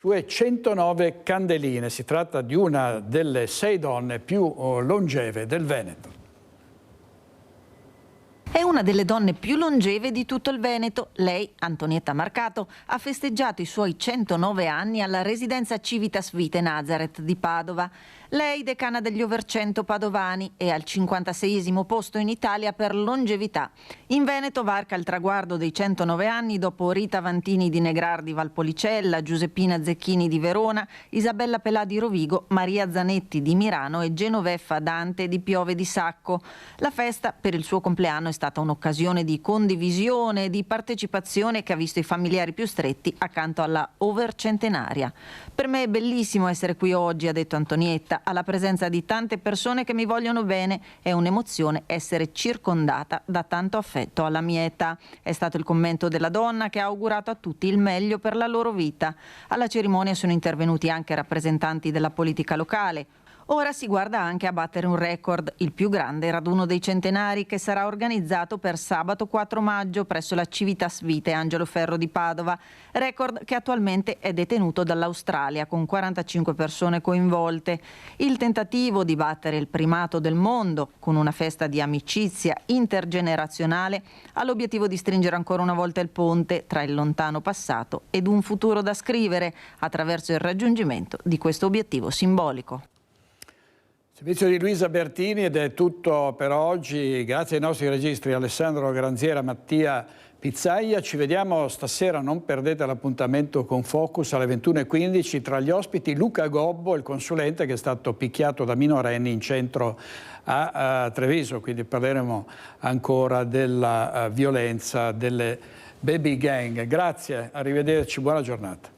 sue 109 candeline. Si tratta di una delle 6 donne più longeve del Veneto. È una delle donne più longeve di tutto il Veneto. Lei, Antonietta Marcato, ha festeggiato i suoi 109 anni alla residenza Civitas Vitae Nazareth di Padova. Lei, decana degli over 100 padovani, è al 56esimo posto in Italia per longevità. In Veneto varca il traguardo dei 109 anni dopo Rita Vantini di Negrardi Valpolicella, Giuseppina Zecchini di Verona, Isabella Pelà di Rovigo, Maria Zanetti di Mirano e Genoveffa Dante di Piove di Sacco. La festa per il suo compleanno è stata un'occasione di condivisione e di partecipazione che ha visto i familiari più stretti accanto alla over centenaria. Per me è bellissimo essere qui oggi, ha detto Antonietta, alla presenza di tante persone che mi vogliono bene. È un'emozione essere circondata da tanto affetto alla mia età. È stato il commento della donna che ha augurato a tutti il meglio per la loro vita. Alla cerimonia sono intervenuti anche rappresentanti della politica locale. Ora si guarda anche a battere un record, il più grande raduno dei centenari che sarà organizzato per sabato 4 maggio presso la Civitas Vitae Angelo Ferro di Padova, record che attualmente è detenuto dall'Australia con 45 persone coinvolte. Il tentativo di battere il primato del mondo con una festa di amicizia intergenerazionale ha l'obiettivo di stringere ancora una volta il ponte tra il lontano passato ed un futuro da scrivere attraverso il raggiungimento di questo obiettivo simbolico. Servizio di Luisa Bertini ed è tutto per oggi. Grazie ai nostri registri Alessandro Granziera, Mattia Pizzaia. Ci vediamo stasera, non perdete l'appuntamento con Focus alle 21:15. Tra gli ospiti Luca Gobbo, il consulente che è stato picchiato da minorenni in centro a Treviso, quindi parleremo ancora della violenza delle baby gang. Grazie, arrivederci, buona giornata.